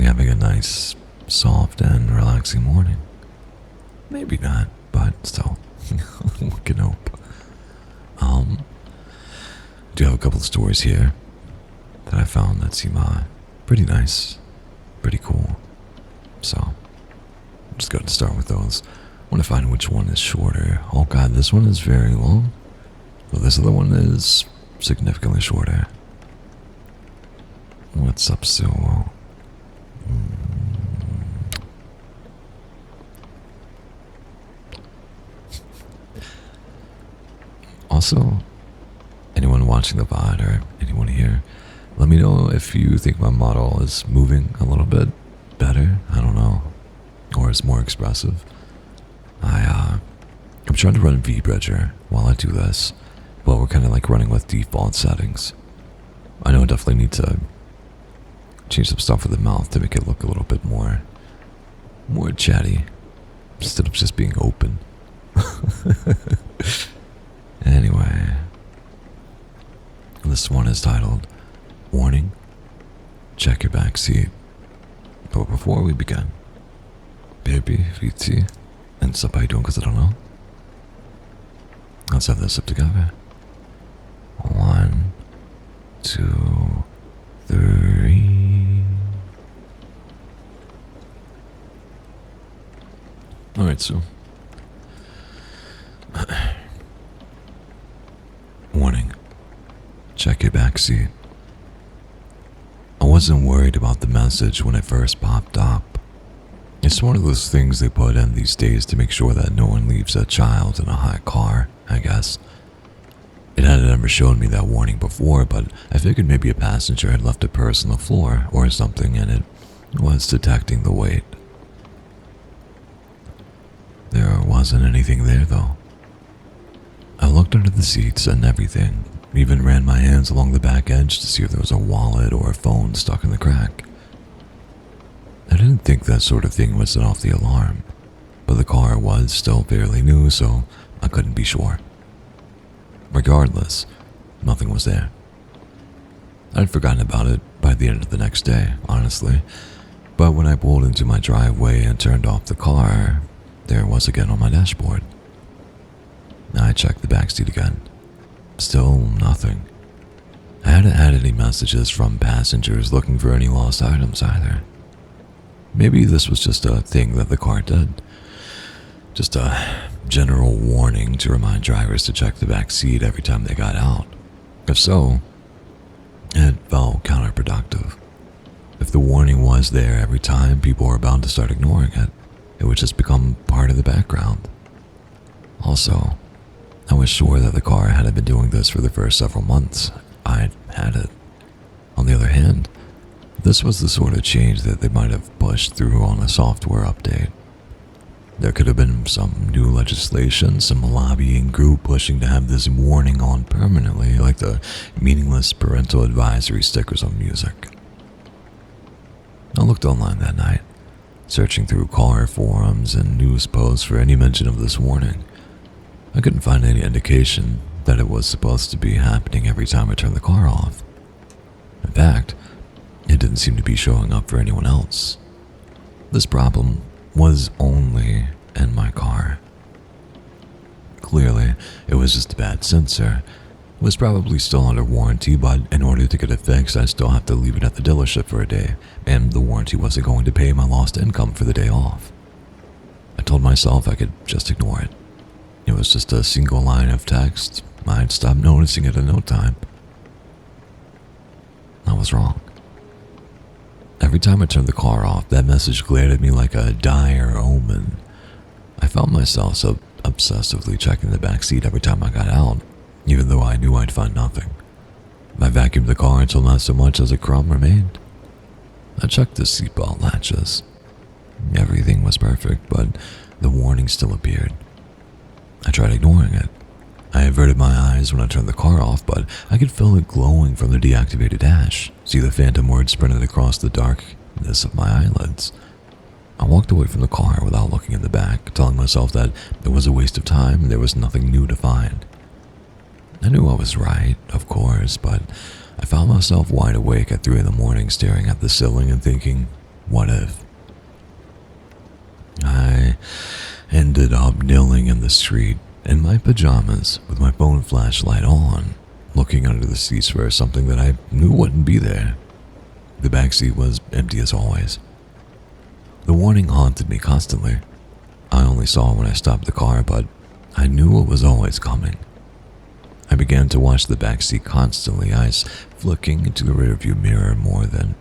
having a nice, soft, and relaxing morning. Maybe not, but still, we can hope. Do have a couple of stories here that I found that seem pretty nice, pretty cool. So, I'm just going to start with those. I want to find which one is shorter. Oh god, this one is very long. Well, this other one is significantly shorter. What's up, so? Also, anyone watching the VOD or anyone here, let me know if you think my model is moving a little bit better. I don't know, or is more expressive. I'm trying to run VBridger while I do this, but we're kind of like running with default settings. I know I definitely need to change some stuff with the mouth to make it look a little bit more chatty, instead of just being open. Anyway, this one is titled, Warning, Check Your Back Seat. But before we begin, baby, VT, and stuff how you doing, because I don't know. Let's have this up together. 1, 2, 3. Alright, so. Warning. Check your backseat. I wasn't worried about the message when it first popped up. It's one of those things they put in these days to make sure that no one leaves a child in a hot car, I guess. It hadn't ever shown me that warning before, but I figured maybe a passenger had left a purse on the floor or something and it was detecting the weight. There wasn't anything there though. I looked under the seats and everything, even ran my hands along the back edge to see if there was a wallet or a phone stuck in the crack. I didn't think that sort of thing would set off the alarm, but the car was still fairly new, so I couldn't be sure. Regardless, nothing was there. I'd forgotten about it by the end of the next day, honestly, but when I pulled into my driveway and turned off the car, there it was again on my dashboard. I checked the backseat again. Still nothing. I hadn't had any messages from passengers looking for any lost items either. Maybe this was just a thing that the car did. Just a general warning to remind drivers to check the back seat every time they got out. If so, it felt counterproductive. If the warning was there every time, people were bound to start ignoring it. It would just become part of the background. Also, I was sure that the car hadn't been doing this for the first several months I'd had it. On the other hand, this was the sort of change that they might have pushed through on a software update. There could have been some new legislation, some lobbying group pushing to have this warning on permanently, like the meaningless parental advisory stickers on music. I looked online that night, searching through car forums and news posts for any mention of this warning. I couldn't find any indication that it was supposed to be happening every time I turned the car off. In fact, it didn't seem to be showing up for anyone else. This problem was only in my car. Clearly, it was just a bad sensor. It was probably still under warranty, but in order to get it fixed, I'd still have to leave it at the dealership for a day, and the warranty wasn't going to pay my lost income for the day off. I told myself I could just ignore it. It was just a single line of text. I'd stop noticing it in no time. I was wrong. Every time I turned the car off, that message glared at me like a dire omen. I found myself so obsessively checking the back seat every time I got out, even though I knew I'd find nothing. I vacuumed the car until not so much as a crumb remained. I checked the seatbelt latches. Everything was perfect, but the warning still appeared. I tried ignoring it. I averted my eyes when I turned the car off, but I could feel it glowing from the deactivated dash, see the phantom words printed across the darkness of my eyelids. I walked away from the car without looking in the back, telling myself that it was a waste of time and there was nothing new to find. I knew I was right, of course, but I found myself wide awake at 3 in the morning staring at the ceiling and thinking, what if? I ended up kneeling in the street in my pajamas with my phone flashlight on, looking under the seats for something that I knew wouldn't be there. The backseat was empty as always. The warning haunted me constantly. I only saw it when I stopped the car, but I knew it was always coming. I began to watch the backseat constantly, eyes flicking into the rearview mirror more than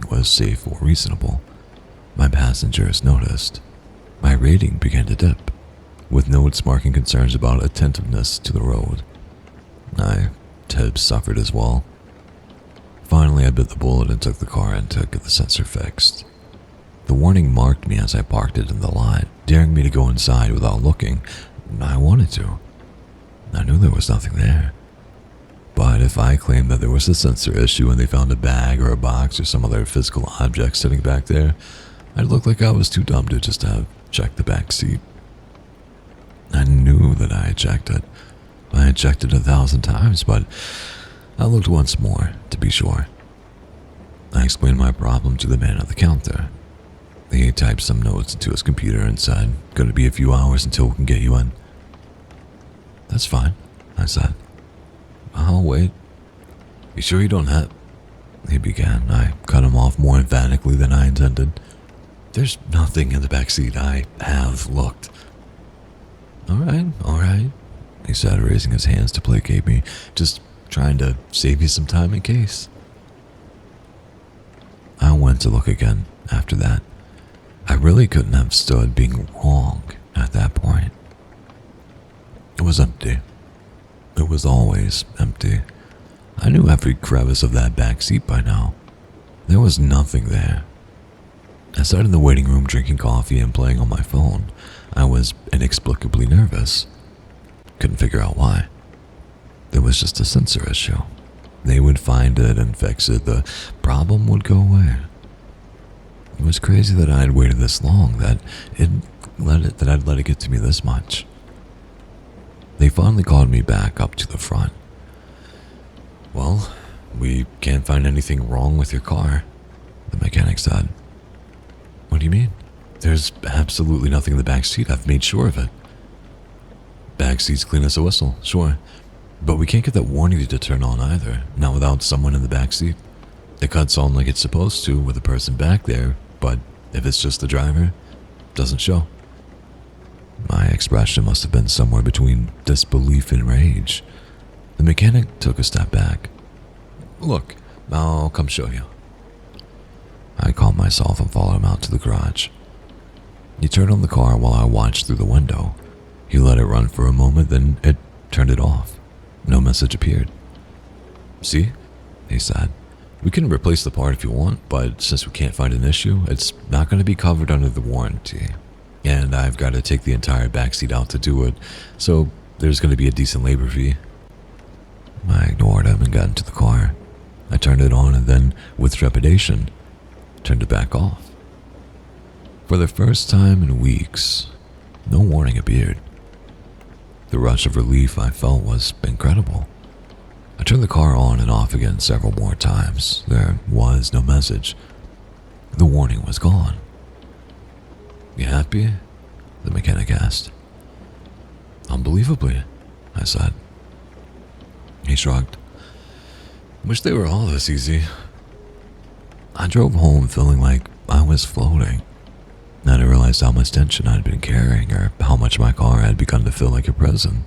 was safe or reasonable. My passengers noticed. My rating began to dip, with notes marking concerns about attentiveness to the road. My tips suffered as well. Finally, I bit the bullet and took the car in to get the sensor fixed. The warning marked me as I parked it in the lot, daring me to go inside without looking. I wanted to. I knew there was nothing there. But if I claimed that there was a sensor issue and they found a bag or a box or some other physical object sitting back there, I'd look like I was too dumb to just have checked the back seat. I knew that I had checked it. I had checked it 1,000 times, but I looked once more to be sure. I explained my problem to the man at the counter. He typed some notes into his computer and said, "Gonna be a few hours until we can get you in." "That's fine," I said. "I'll wait." "You sure you don't have—" he began. I cut him off more emphatically than I intended. "There's nothing in the backseat. I have looked." All right, he said, raising his hands to placate me, "just trying to save you some time in case." I went to look again after that. I really couldn't have stood being wrong at that point. It was empty. It was always empty. I knew every crevice of that back seat by now. There was nothing there. I sat in the waiting room drinking coffee and playing on my phone. I was inexplicably nervous. Couldn't figure out why. There was just a sensor issue. They would find it and fix it. The problem would go away. It was crazy that I had waited this long, that I'd let it get to me this much. They finally called me back up to the front. "Well, we can't find anything wrong with your car," the mechanic said. "What do you mean? There's absolutely nothing in the back seat. I've made sure of it." "Back seat's clean as a whistle, sure. But we can't get that warning to turn on either, not without someone in the back seat. It cuts on like it's supposed to with a person back there, but if it's just the driver, it doesn't show." My expression must have been somewhere between disbelief and rage. The mechanic took a step back. "Look, I'll come show you." I calmed myself and followed him out to the garage. He turned on the car while I watched through the window. He let it run for a moment, then it turned it off. No message appeared. "See?" he said. "We can replace the part if you want, but since we can't find an issue, it's not going to be covered under the warranty. And I've got to take the entire backseat out to do it, so there's going to be a decent labor fee." I ignored him and got into the car. I turned it on and then, with trepidation, turned it back off. For the first time in weeks, no warning appeared. The rush of relief I felt was incredible. I turned the car on and off again several more times. There was no message. The warning was gone. "You happy?" the mechanic asked. "Unbelievably," I said. He shrugged. "Wish they were all this easy." I drove home feeling like I was floating. I hadn't realized how much tension I'd been carrying or how much my car had begun to feel like a prison.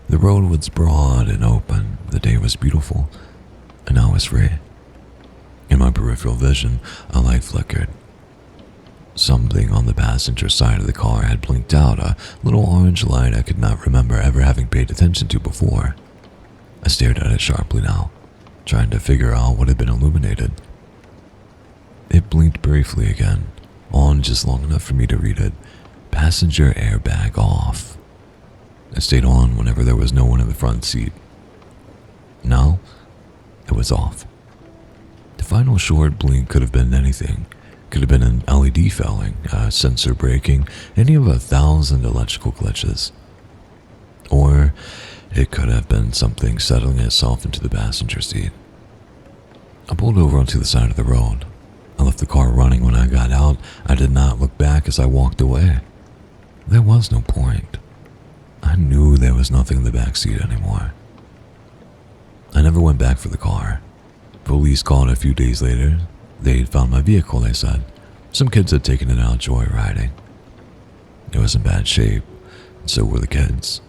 The road was broad and open, the day was beautiful, and I was free. In my peripheral vision, a light flickered. Something on the passenger side of the car had blinked out, a little orange light I could not remember ever having paid attention to before. I stared at it sharply now, trying to figure out what had been illuminated. It blinked briefly again, on just long enough for me to read it. Passenger airbag off. It stayed on whenever there was no one in the front seat. Now, it was off. The final short blink could have been anything. Could have been an LED failing, a sensor breaking, any of 1,000 electrical glitches. Or it could have been something settling itself into the passenger seat. I pulled over onto the side of the road. I left the car running when I got out. I did not look back as I walked away. There was no point. I knew there was nothing in the back seat anymore. I never went back for the car. Police called a few days later. They'd found my vehicle, they said. Some kids had taken it out joyriding. It was in bad shape, and so were the kids.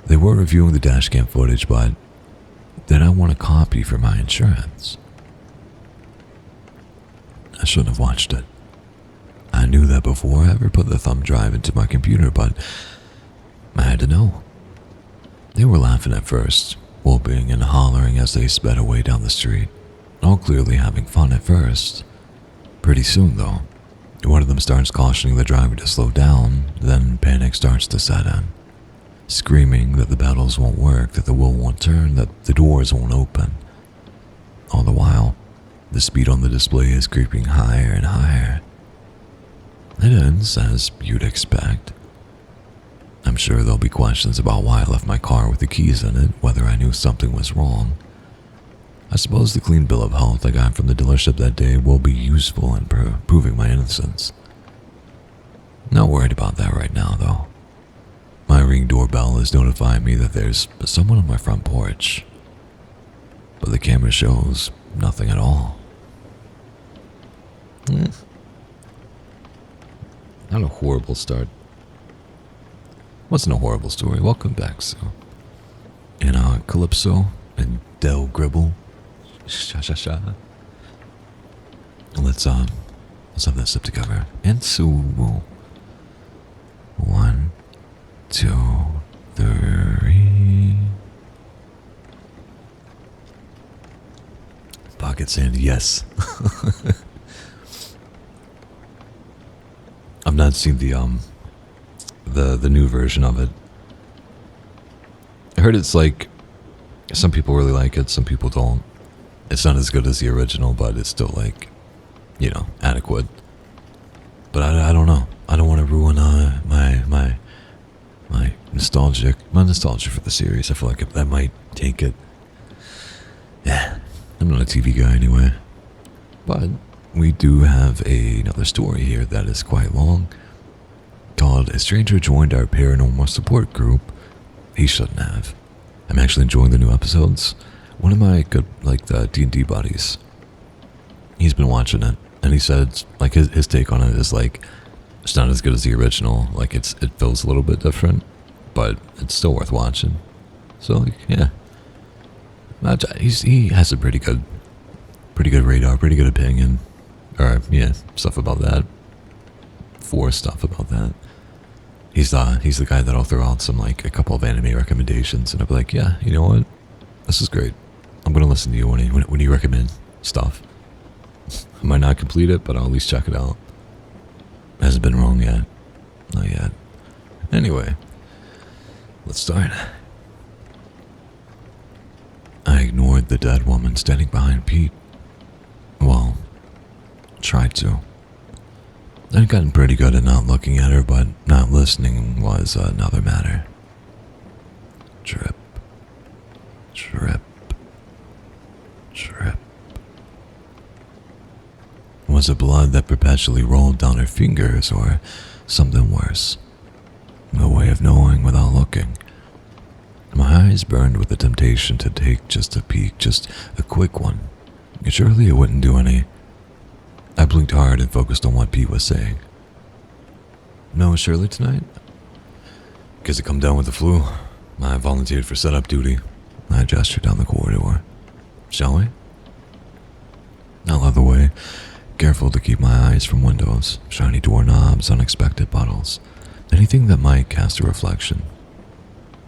They were reviewing the dashcam footage, but did I want a copy for my insurance? I shouldn't have watched it. I knew that before I ever put the thumb drive into my computer, but I had to know. They were laughing at first, whooping and hollering as they sped away down the street, all clearly having fun at first. Pretty soon, though, one of them starts cautioning the driver to slow down, then panic starts to set in, screaming that the pedals won't work, that the wheel won't turn, that the doors won't open. All the while, the speed on the display is creeping higher and higher. It ends as you'd expect. I'm sure there'll be questions about why I left my car with the keys in it, whether I knew something was wrong. I suppose the clean bill of health I got from the dealership that day will be useful in proving my innocence. Not worried about that right now, though. My Ring doorbell is notifying me that there's someone on my front porch, but the camera shows nothing at all. Not a horrible start. Wasn't a horrible story. Welcome back, Sue. And Calypso and Del Gribble. Sha. Let's have that sip together. And Sue. 1, 2, 3. Pocket sand, yes. I've not seen the new version of it. I heard it's like some people really like it, some people don't. It's not as good as the original, but it's still like, adequate. But I don't know. I don't want to ruin my nostalgia for the series. I feel like that might take it. Yeah, I'm not a TV guy anyway. But we do have another story here that is quite long, called "A Stranger Joined Our Paranormal Support Group. He Shouldn't Have." I'm actually enjoying the new episodes. One of my good, the D&D buddies, he's been watching it, and he said, his take on it is it's not as good as the original. It feels a little bit different, but it's still worth watching. So, yeah. He has a pretty good radar, pretty good opinion. Or, yeah, stuff about that. Stuff about that. He's the guy that'll throw out some, a couple of anime recommendations, and I'll be like, yeah, you know what? This is great. I'm going to listen to you when you recommend stuff. I might not complete it, but I'll at least check it out. Hasn't been wrong yet. Not yet. Anyway, let's start. I ignored the dead woman standing behind Pete. Well, tried to. I'd gotten pretty good at not looking at her, but not listening was another matter. Drip. Drip. Drip. Was it blood that perpetually rolled down her fingers, or something worse? No way of knowing without looking. My eyes burned with the temptation to take just a peek, just a quick one. Surely it wouldn't do any. I blinked hard and focused on what Pete was saying. "No Shirley tonight?" "Guess I come down with the flu. I volunteered for setup duty." I gestured down the corridor. "Shall we?" I led the way, careful to keep my eyes from windows, shiny doorknobs, unexpected puddles, anything that might cast a reflection.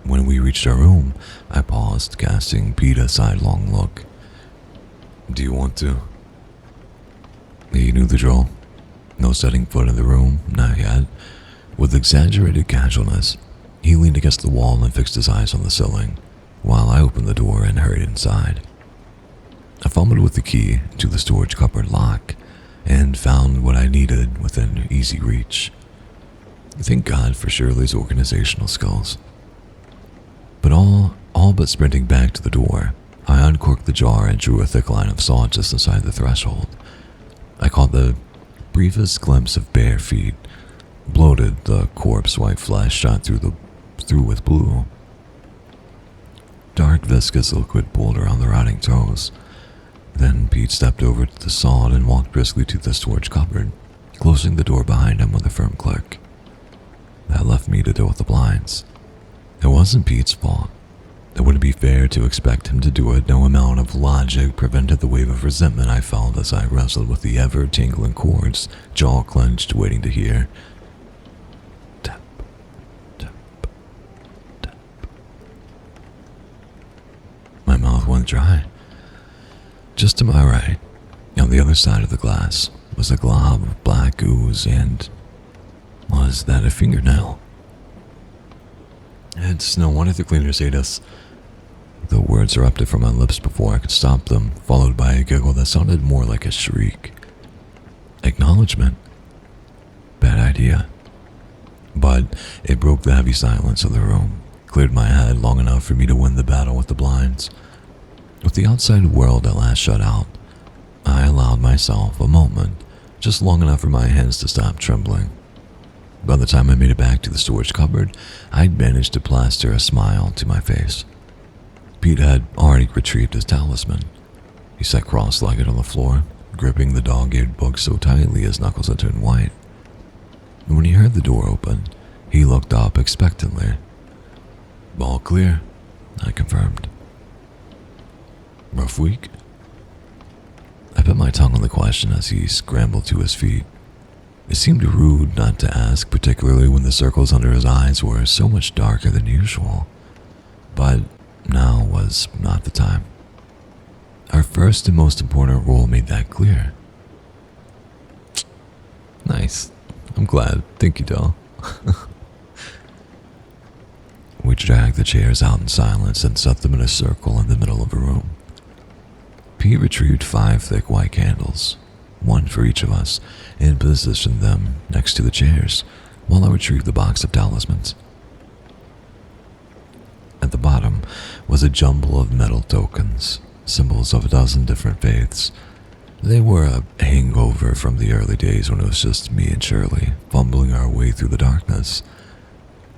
When we reached our room, I paused, casting Pete a sidelong look. "Do you want to?" He knew the drill. No setting foot in the room, not yet. With exaggerated casualness, he leaned against the wall and fixed his eyes on the ceiling, while I opened the door and hurried inside. I fumbled with the key to the storage cupboard lock and found what I needed within easy reach. Thank God for Shirley's organizational skills. But all but sprinting back to the door, I uncorked the jar and drew a thick line of salt just inside the threshold. I caught the briefest glimpse of bare feet. Bloated, the corpse-white flesh shot through with blue. Dark, viscous liquid pooled around the rotting toes. Then Pete stepped over to the sod and walked briskly to the storage cupboard, closing the door behind him with a firm click. That left me to deal with the blinds. It wasn't Pete's fault. It wouldn't be fair to expect him to do it. No amount of logic prevented the wave of resentment I felt as I wrestled with the ever-tingling cords, jaw clenched, waiting to hear. Tap, tap, tap. My mouth went dry. Just to my right, on the other side of the glass, was a glob of black ooze, and was that a fingernail? It's no wonder the cleaners ate us. The words erupted from my lips before I could stop them, followed by a giggle that sounded more like a shriek. Acknowledgement. Bad idea. But it broke the heavy silence of the room, cleared my head long enough for me to win the battle with the blinds. With the outside world at last shut out, I allowed myself a moment, just long enough for my hands to stop trembling. By the time I made it back to the storage cupboard, I'd managed to plaster a smile to my face. Pete had already retrieved his talisman. He sat cross-legged on the floor, gripping the dog-eared book so tightly his knuckles had turned white. And when he heard the door open, he looked up expectantly. "All clear," I confirmed. "Rough week?" I bit my tongue on the question as he scrambled to his feet. It seemed rude not to ask, particularly when the circles under his eyes were so much darker than usual. But now was not the time. Our first and most important rule made that clear. "Nice. I'm glad. Thank you, doll." We dragged the chairs out in silence and set them in a circle in the middle of the room. Pete retrieved 5 thick white candles, one for each of us, and positioned them next to the chairs, while I retrieved the box of talismans. At the bottom was a jumble of metal tokens, symbols of a dozen different faiths. They were a hangover from the early days when it was just me and Shirley, fumbling our way through the darkness.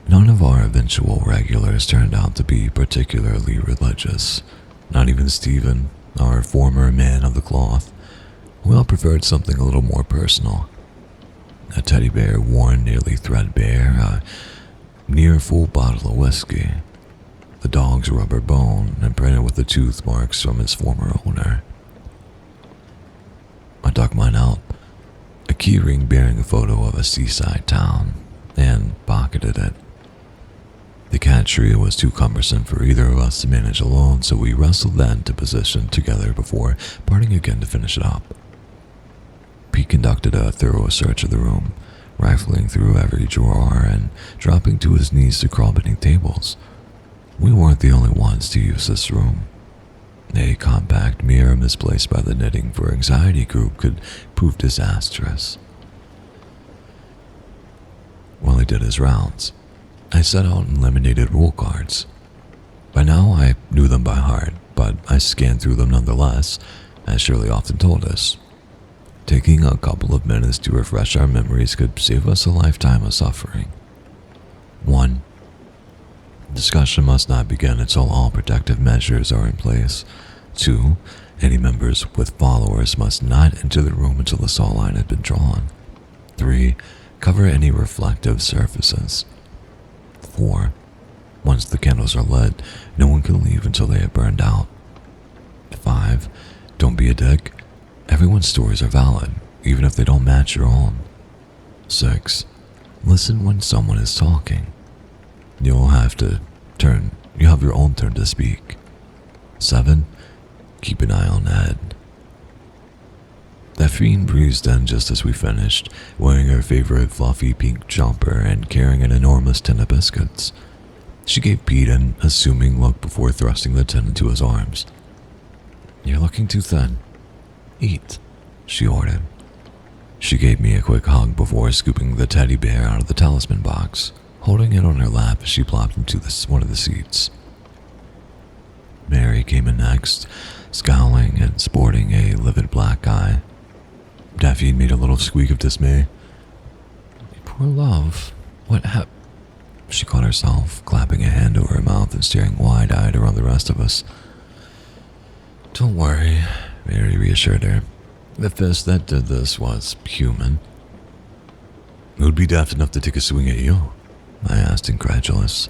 None of our eventual regulars turned out to be particularly religious, not even Stephen, our former man of the cloth. We all preferred something a little more personal. A teddy bear worn nearly threadbare, a near-full bottle of whiskey, the dog's rubber bone imprinted with the tooth marks from its former owner. I dug mine out, a keyring bearing a photo of a seaside town, and pocketed it. The cat trio was too cumbersome for either of us to manage alone, so we wrestled that into position together before parting again to finish it up. Pete conducted a thorough search of the room, rifling through every drawer and dropping to his knees to crawl beneath tables. We weren't the only ones to use this room. A compact mirror misplaced by the knitting for anxiety group could prove disastrous. While he did his rounds, I set out and eliminated rule cards. By now I knew them by heart, but I scanned through them nonetheless, as Shirley often told us. Taking a couple of minutes to refresh our memories could save us a lifetime of suffering. 1. Discussion must not begin until all protective measures are in place. 2. Any members with followers must not enter the room until the saw line had been drawn. 3. Cover any reflective surfaces. 4. Once the candles are lit, no one can leave until they have burned out. 5. Don't be a dick. Everyone's stories are valid, even if they don't match your own. 6. Listen when someone is talking. You'll have your own turn to speak. 7. Keep an eye on Ed. That fiend breezed in just as we finished, wearing her favorite fluffy pink jumper and carrying an enormous tin of biscuits. She gave Pete an assuming look before thrusting the tin into his arms. "You're looking too thin. Eat," she ordered. She gave me a quick hug before scooping the teddy bear out of the talisman box, holding it on her lap as she plopped into one of the seats. Mary came in next, scowling and sporting a livid black eye. Daphne made a little squeak of dismay. Poor love. What happened? She caught herself, clapping a hand over her mouth and staring wide-eyed around the rest of us. Don't worry, Mary reassured her. The fist that did this was human. Who'd be daft enough to take a swing at you? I asked, incredulous.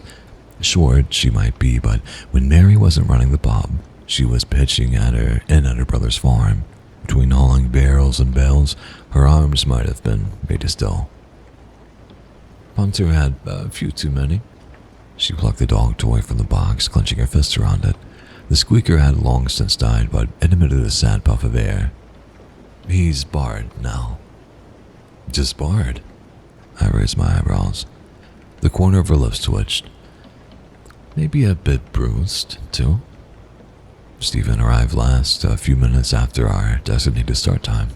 Short she might be, but when Mary wasn't running the pub, she was pitching at her and at her brother's farm. Between hauling barrels and bales, her arms might have been made of steel. Punter had a few too many. She plucked the dog toy from the box, clenching her fists around it. The squeaker had long since died, but it emitted a sad puff of air. He's barred now. Just barred? I raised my eyebrows. The corner of her lips twitched. Maybe a bit bruised, too. Stephen arrived last, a few minutes after our designated start time.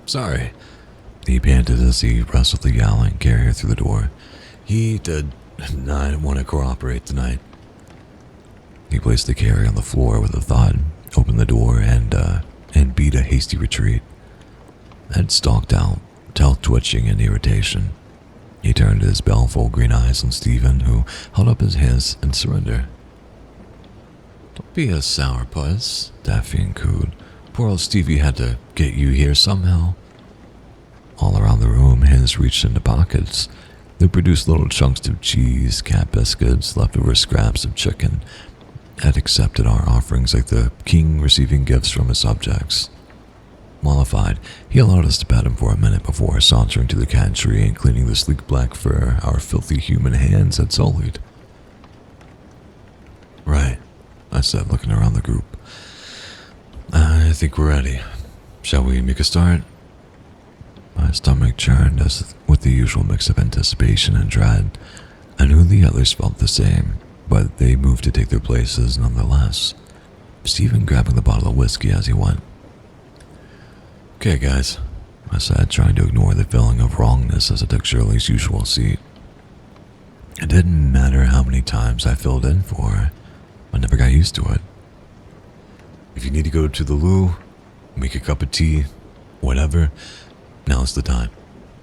Sorry. He panted as he wrestled the yowling carrier through the door. He did not want to cooperate tonight. He placed the carrier on the floor with a thud, opened the door, and beat a hasty retreat. Ed stalked out, tail twitching in irritation. He turned his baleful green eyes on Stephen, who held up his hands in surrender. Don't be a sourpuss, Daphne cooed. Poor old Stevie had to get you here somehow. All around the room, hands reached into pockets. They produced little chunks of cheese, cat biscuits, leftover scraps of chicken. Ed accepted our offerings like the king receiving gifts from his subjects. Mollified, he allowed us to pat him for a minute before sauntering to the cat tree and cleaning the sleek black fur our filthy human hands had sullied. Right, I said, looking around the group. I think we're ready. Shall we make a start? My stomach churned as with the usual mix of anticipation and dread. I knew the others felt the same, but they moved to take their places nonetheless, Stephen grabbing the bottle of whiskey as he went. Okay, guys, I said, trying to ignore the feeling of wrongness as I took Shirley's usual seat. It didn't matter how many times I filled in for her. I never got used to it. If you need to go to the loo, make a cup of tea, whatever, now's the time.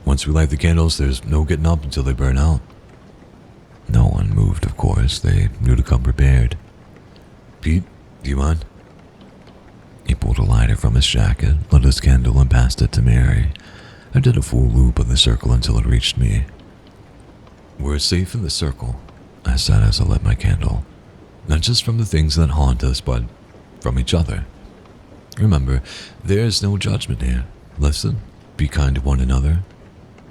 Once we light the candles, there's no getting up until they burn out. No one moved, of course. They knew to come prepared. Pete, do you mind? He pulled a lighter from his jacket, lit his candle, and passed it to Mary. I did a full loop of the circle until it reached me. We're safe in the circle, I said as I lit my candle. Not just from the things that haunt us, but from each other. Remember, there's no judgment here. Listen, be kind to one another.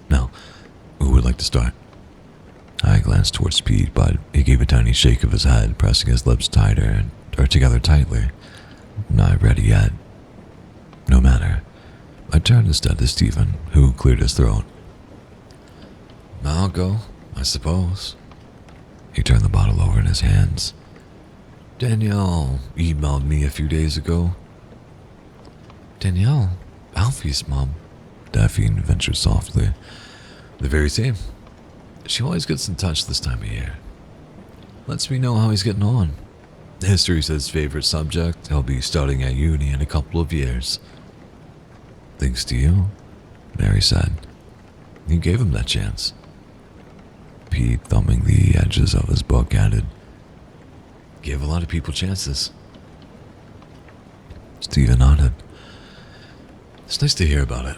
Now, who would like to start? I glanced towards Pete, but he gave a tiny shake of his head, pressing his lips tighter or together tightly. Not ready yet. No matter. I turned instead to Stephen, who cleared his throat. I'll go, I suppose. He turned the bottle over in his hands. Danielle emailed me a few days ago. Danielle? Alfie's mom? Daphne ventured softly. The very same. She always gets in touch this time of year. Lets me know how he's getting on. History's his favorite subject. He'll be studying at uni in a couple of years. Thanks to you, Mary said. You gave him that chance. Pete, thumbing the edges of his book, added, Gave a lot of people chances. Stephen nodded. It's nice to hear about it.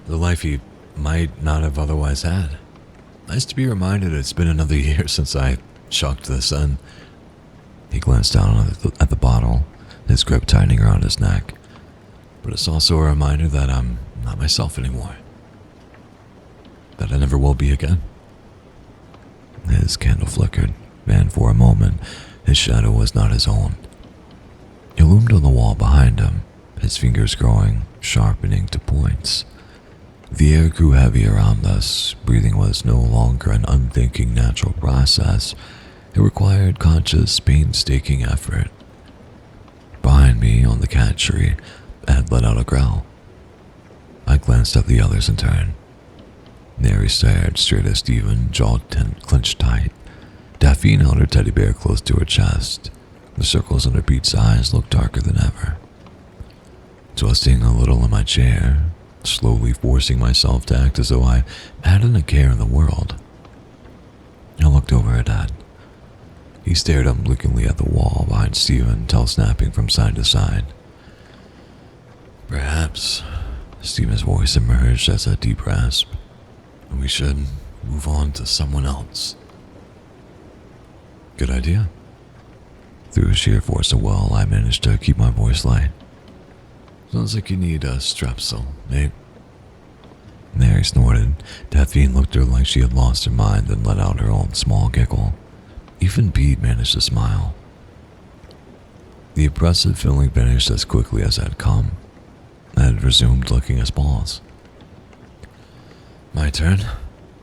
The life he might not have otherwise had. Nice to be reminded it's been another year since I chucked this in. He glanced down at the bottle, his grip tightening around his neck. But it's also a reminder that I'm not myself anymore. That I never will be again. His candle flickered, and for a moment, his shadow was not his own. He loomed on the wall behind him, his fingers growing, sharpening to points. The air grew heavy around us. Breathing was no longer an unthinking natural process. It required conscious, painstaking effort. Behind me, on the cat tree, Ed let out a growl. I glanced at the others in turn. Mary stared straight at Stephen, jaw clenched tight. Daphne held her teddy bear close to her chest. The circles under Pete's eyes looked darker than ever. twisting a little in my chair, slowly forcing myself to act as though I hadn't a care in the world. I looked over at Dad. He stared unblinkingly at the wall behind Stephen, snapping from side to side. Perhaps, Stephen's voice emerged as a deep rasp, we should move on to someone else. Good idea. Through sheer force of will, I managed to keep my voice light. Sounds like you need a strepsil, mate. Mary snorted. Daphne looked at her like she had lost her mind, then let out her own small giggle. Even Pete managed to smile. The oppressive feeling vanished as quickly as it had come. I had resumed licking his balls. My turn,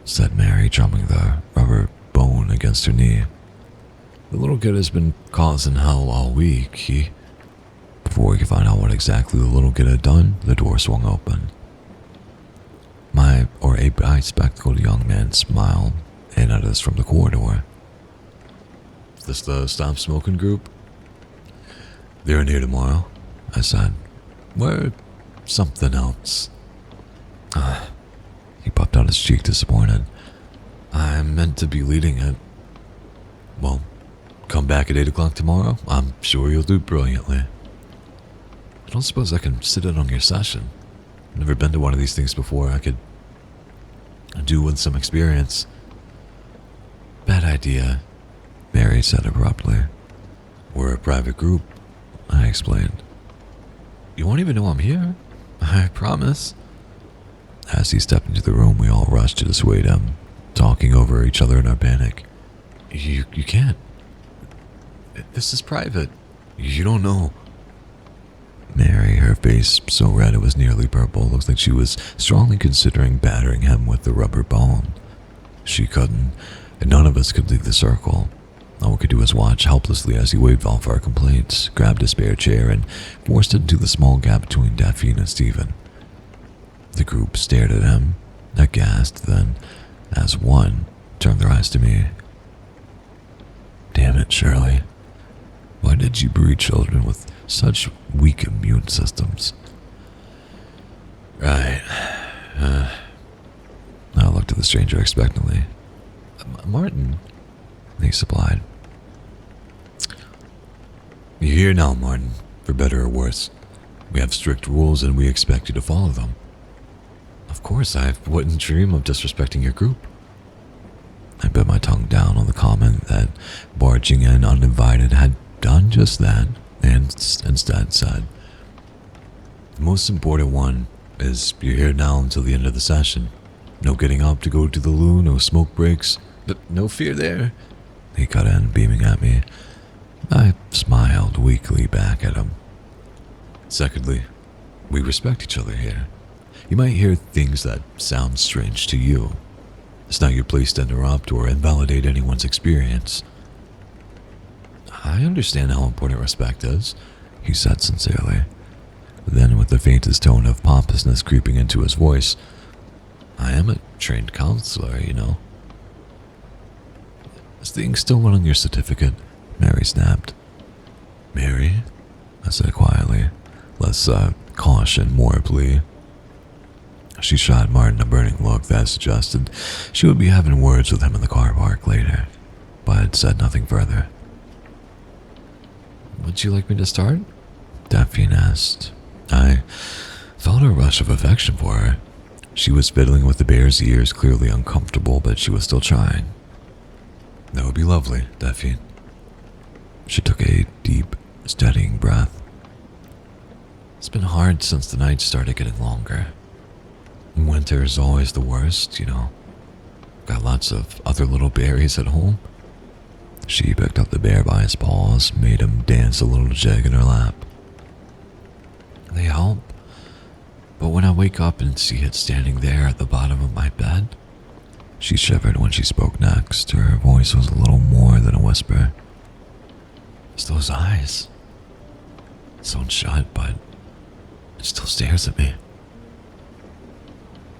said Mary, drumming the rubber bone against her knee. The little kid has been causing hell all week. Before we could find out what exactly the little kid had done, the door swung open. A bright-spectacled young man smiled in at us from the corridor. Is this the Stop Smoking group? They're in here tomorrow, I said. We're something else. He puffed out his cheek, disappointed. I'm meant to be leading it. Well, come back at 8 o'clock tomorrow. I'm sure you'll do brilliantly. I don't suppose I can sit in on your session. I've never been to one of these things before. I could do with some experience. Bad idea, Mary said abruptly. We're a private group, I explained. You won't even know I'm here. I promise. As he stepped into the room, we all rushed to dissuade him, talking over each other in our panic. You can't. This is private. You don't know. Mary, her face so red it was nearly purple, looked like she was strongly considering battering him with the rubber bone. She couldn't, and none of us could leave the circle. All we could do was watch helplessly as he waved off our complaints, grabbed a spare chair, and forced it into the small gap between Daphne and Stephen. The group stared at him, aghast, then, as one, turned their eyes to me. Damn it, Shirley. Why did you breed children with such weak immune systems? Right. I looked at the stranger expectantly. Martin, he supplied. You're here now, Martin, for better or worse. We have strict rules and we expect you to follow them. Of course, I wouldn't dream of disrespecting your group. I bit my tongue down on the comment that barging in uninvited had done just that, and instead said, the most important one is you're here now until the end of the session. No getting up to go to the loo, no smoke breaks, but no fear there. He cut in, beaming at me. I smiled weakly back at him. Secondly, we respect each other here. You might hear things that sound strange to you. It's not your place to interrupt or invalidate anyone's experience. I understand how important respect is, he said sincerely. Then, with the faintest tone of pompousness creeping into his voice, I am a trained counselor, you know. Is the ink still on your certificate? Mary snapped. Mary? I said quietly, less caution, more plea. She shot Martin a burning look that suggested she would be having words with him in the car park later, but said nothing further. Would you like me to start? Daphne asked. I felt a rush of affection for her. She was fiddling with the bear's ears, clearly uncomfortable, but she was still trying. That would be lovely, Daphne. She took a deep, steadying breath. It's been hard since the nights started getting longer. Winter is always the worst, you know. Got lots of other little berries at home. She picked up the bear by his paws, made him dance a little jig in her lap. They help, but when I wake up and see it standing there at the bottom of my bed, she shivered when she spoke next. Her voice was a little more than a whisper. It's those eyes. Sewn shut, but it still stares at me.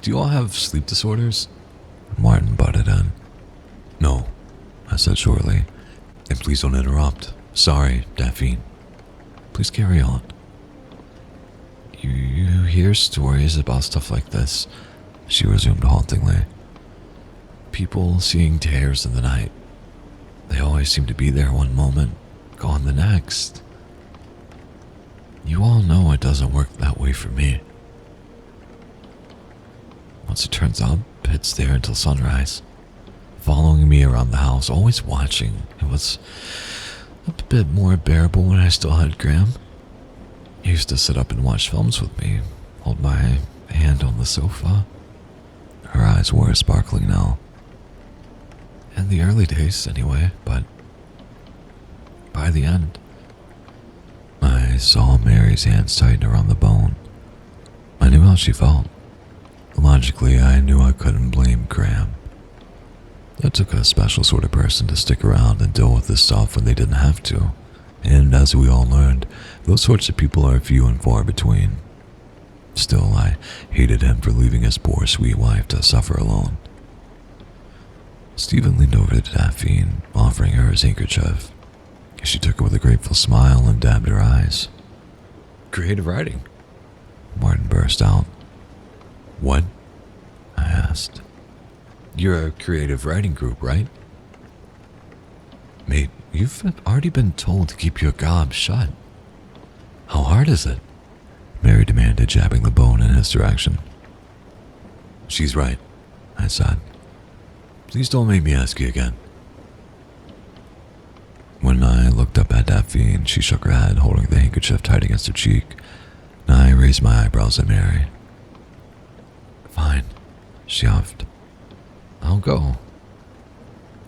Do you all have sleep disorders? Martin butted in. No, I said shortly. And please don't interrupt. Sorry, Daphne. Please carry on. You hear stories about stuff like this, she resumed haltingly. People seeing tears in the night. They always seem to be there one moment, gone the next. You all know it doesn't work that way for me. Once it turns up, it's there until sunrise, following me around the house, always watching. It was a bit more bearable when I still had Graham. He used to sit up and watch films with me, hold my hand on the sofa. Her eyes were sparkling now. In the early days, anyway, but by the end, I saw Mary's hands tighten around the bone. I knew how she felt. Logically, I knew I couldn't blame Graham. It took a special sort of person to stick around and deal with this stuff when they didn't have to. And as we all learned, those sorts of people are few and far between. Still, I hated him for leaving his poor sweet wife to suffer alone. Stephen leaned over to Daphne, offering her his handkerchief. She took it with a grateful smile and dabbed her eyes. Creative writing, Martin burst out. What? I asked. You're a creative writing group, right? Mate, you've already been told to keep your gob shut. How hard is it? Mary demanded, jabbing the bone in his direction. She's right, I said. Please don't make me ask you again. When I looked up at Daphne, she shook her head, holding the handkerchief tight against her cheek. I raised my eyebrows at Mary. Fine, she huffed. I'll go.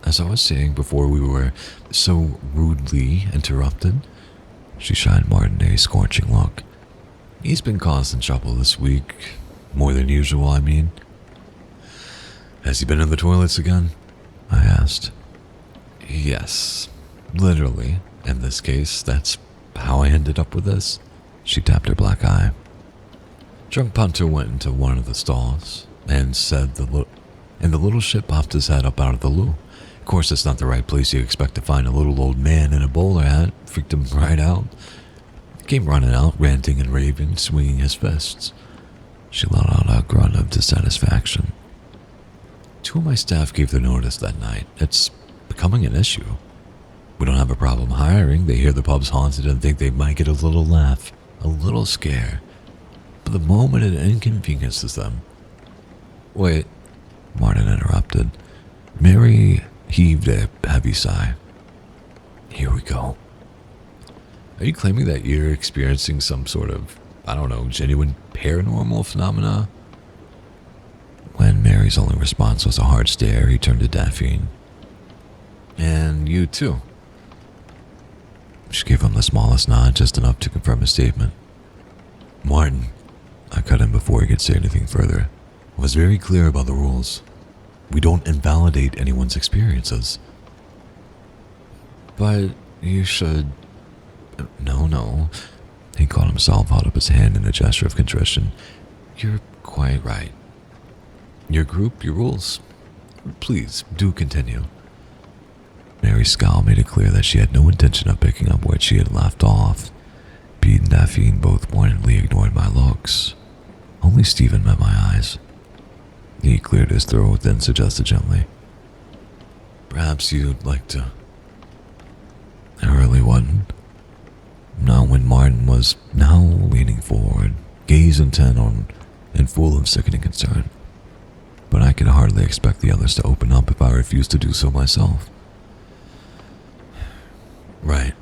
As I was saying before we were so rudely interrupted, she shined Martin a scorching look. He's been causing trouble this week, more than usual, I mean. Has he been in the toilets again? I asked. Yes, literally. In this case, that's how I ended up with this. She tapped her black eye. Drunk Punter went into one of the stalls and said the little shit popped his head up out of the loo. Of course, it's not the right place you expect to find a little old man in a bowler hat. Freaked him right out. Came running out, ranting and raving, swinging his fists. She let out a grunt of dissatisfaction. 2 of my staff gave their notice that night. It's becoming an issue. We don't have a problem hiring. They hear the pub's haunted and think they might get a little laugh, a little scare. But the moment it inconveniences them... Wait, Martin interrupted. Mary heaved a heavy sigh. Here we go. Are you claiming that you're experiencing some sort of, genuine paranormal phenomena? When Mary's only response was a hard stare, he turned to Daphne. And you too. She gave him the smallest nod, just enough to confirm his statement. Martin, I cut him before he could say anything further, was very clear about the rules. We don't invalidate anyone's experiences. But you should... No. He caught himself, held up his hand in a gesture of contrition. You're quite right. Your group, your rules. Please, do continue. Mary's scowl made it clear that she had no intention of picking up where she had left off. Pete and Daphne both pointedly ignored my looks. Only Stephen met my eyes. He cleared his throat, then suggested gently, perhaps you'd like to... I really wouldn't. Not when Martin was now leaning forward, gaze intent on and full of sickening concern. But I could hardly expect the others to open up if I refused to do so myself. Right.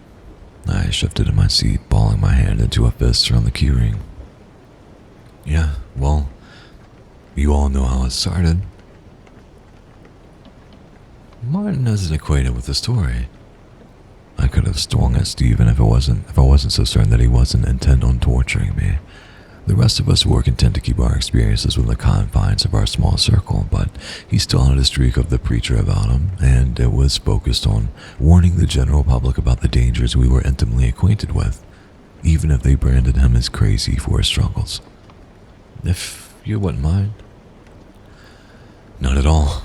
I shifted in my seat, balling my hand into a fist around the keyring. Yeah, well, you all know how it started. Martin isn't acquainted with the story. I could have swung at Stephen if I wasn't so certain that he wasn't intent on torturing me. The rest of us were content to keep our experiences within the confines of our small circle, but he still had a streak of the preacher about him, and it was focused on warning the general public about the dangers we were intimately acquainted with, even if they branded him as crazy for his struggles. If you wouldn't mind. Not at all.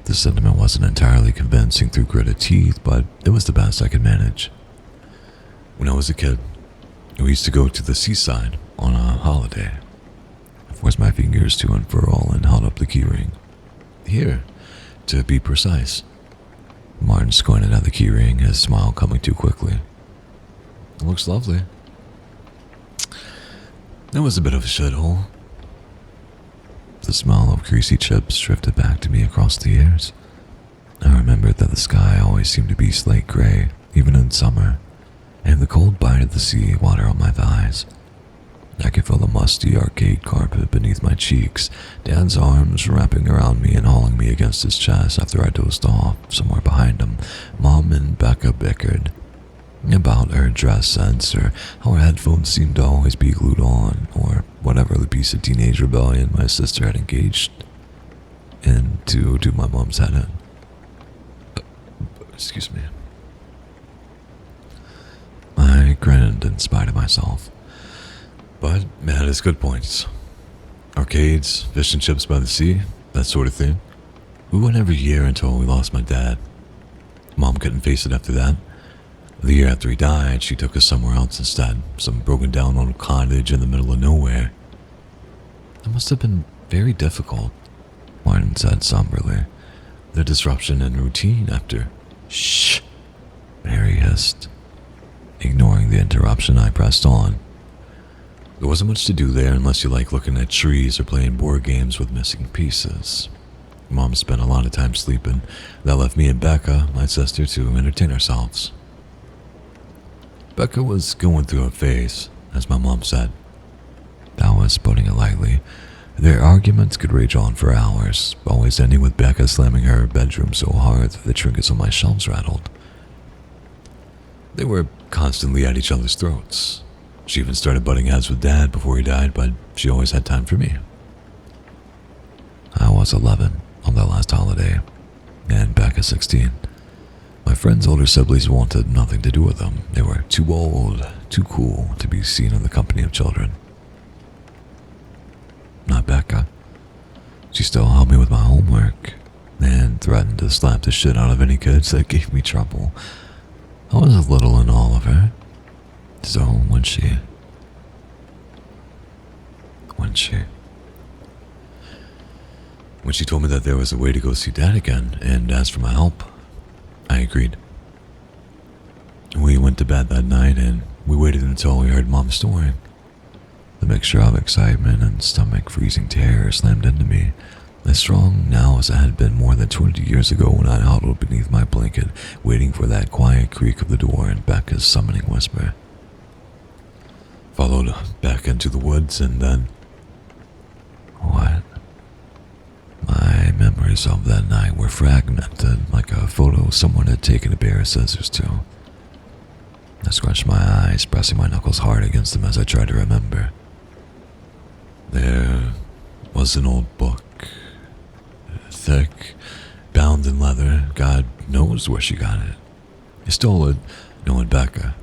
The sentiment wasn't entirely convincing through gritted teeth, but it was the best I could manage. When I was a kid, we used to go to the seaside on a holiday. I forced my fingers to unfurl and held up the keyring. Here, to be precise. Martin squinted at the keyring, his smile coming too quickly. It looks lovely. That was a bit of a shithole. The smell of greasy chips drifted back to me across the years. I remembered that the sky always seemed to be slate gray, even in summer, and the cold bite of the sea water on my thighs. I could feel the musty arcade carpet beneath my cheeks, Dad's arms wrapping around me and hauling me against his chest after I dozed off. Somewhere behind him, Mom and Becca bickered about her dress sense or how her headphones seemed to always be glued on, or whatever the piece of teenage rebellion my sister had engaged in to do my mom's head in. Excuse me. I grinned in spite of myself. But man, it's good points. Arcades, fish and chips by the sea, that sort of thing. We went every year until we lost my dad. Mom couldn't face it after that. The year after he died, she took us somewhere else instead, some broken down old cottage in the middle of nowhere. It must have been very difficult, Martin said somberly. The disruption in routine after. Shh, Mary hissed. Ignoring the interruption, I pressed on. There wasn't much to do there unless you like looking at trees or playing board games with missing pieces. Mom spent a lot of time sleeping. That left me and Becca, my sister, to entertain ourselves. Becca was going through a phase, as my mom said. That was putting it lightly. Their arguments could rage on for hours, always ending with Becca slamming her bedroom so hard that the trinkets on my shelves rattled. They were constantly at each other's throats. She even started butting heads with Dad before he died, but she always had time for me. I was 11 on that last holiday, and Becca 16. My friend's older siblings wanted nothing to do with them. They were too old, too cool to be seen in the company of children. Not Becca. She still helped me with my homework and threatened to slap the shit out of any kids that gave me trouble. I was little in all of her. So when she told me that there was a way to go see Dad again and asked for my help, I agreed. We went to bed that night and we waited until we heard Mom's story. The mixture of excitement and stomach freezing terror slammed into me, as strong now as it had been more than 20 years ago when I huddled beneath my blanket, waiting for that quiet creak of the door and Becca's summoning whisper. Followed back into the woods and then... What? My memories of that night were fragmented like a photo someone had taken a pair of scissors to. I scrunched my eyes, pressing my knuckles hard against them as I tried to remember. There was an old book. Thick, bound in leather. God knows where she got it. I stole it, knowing Becca.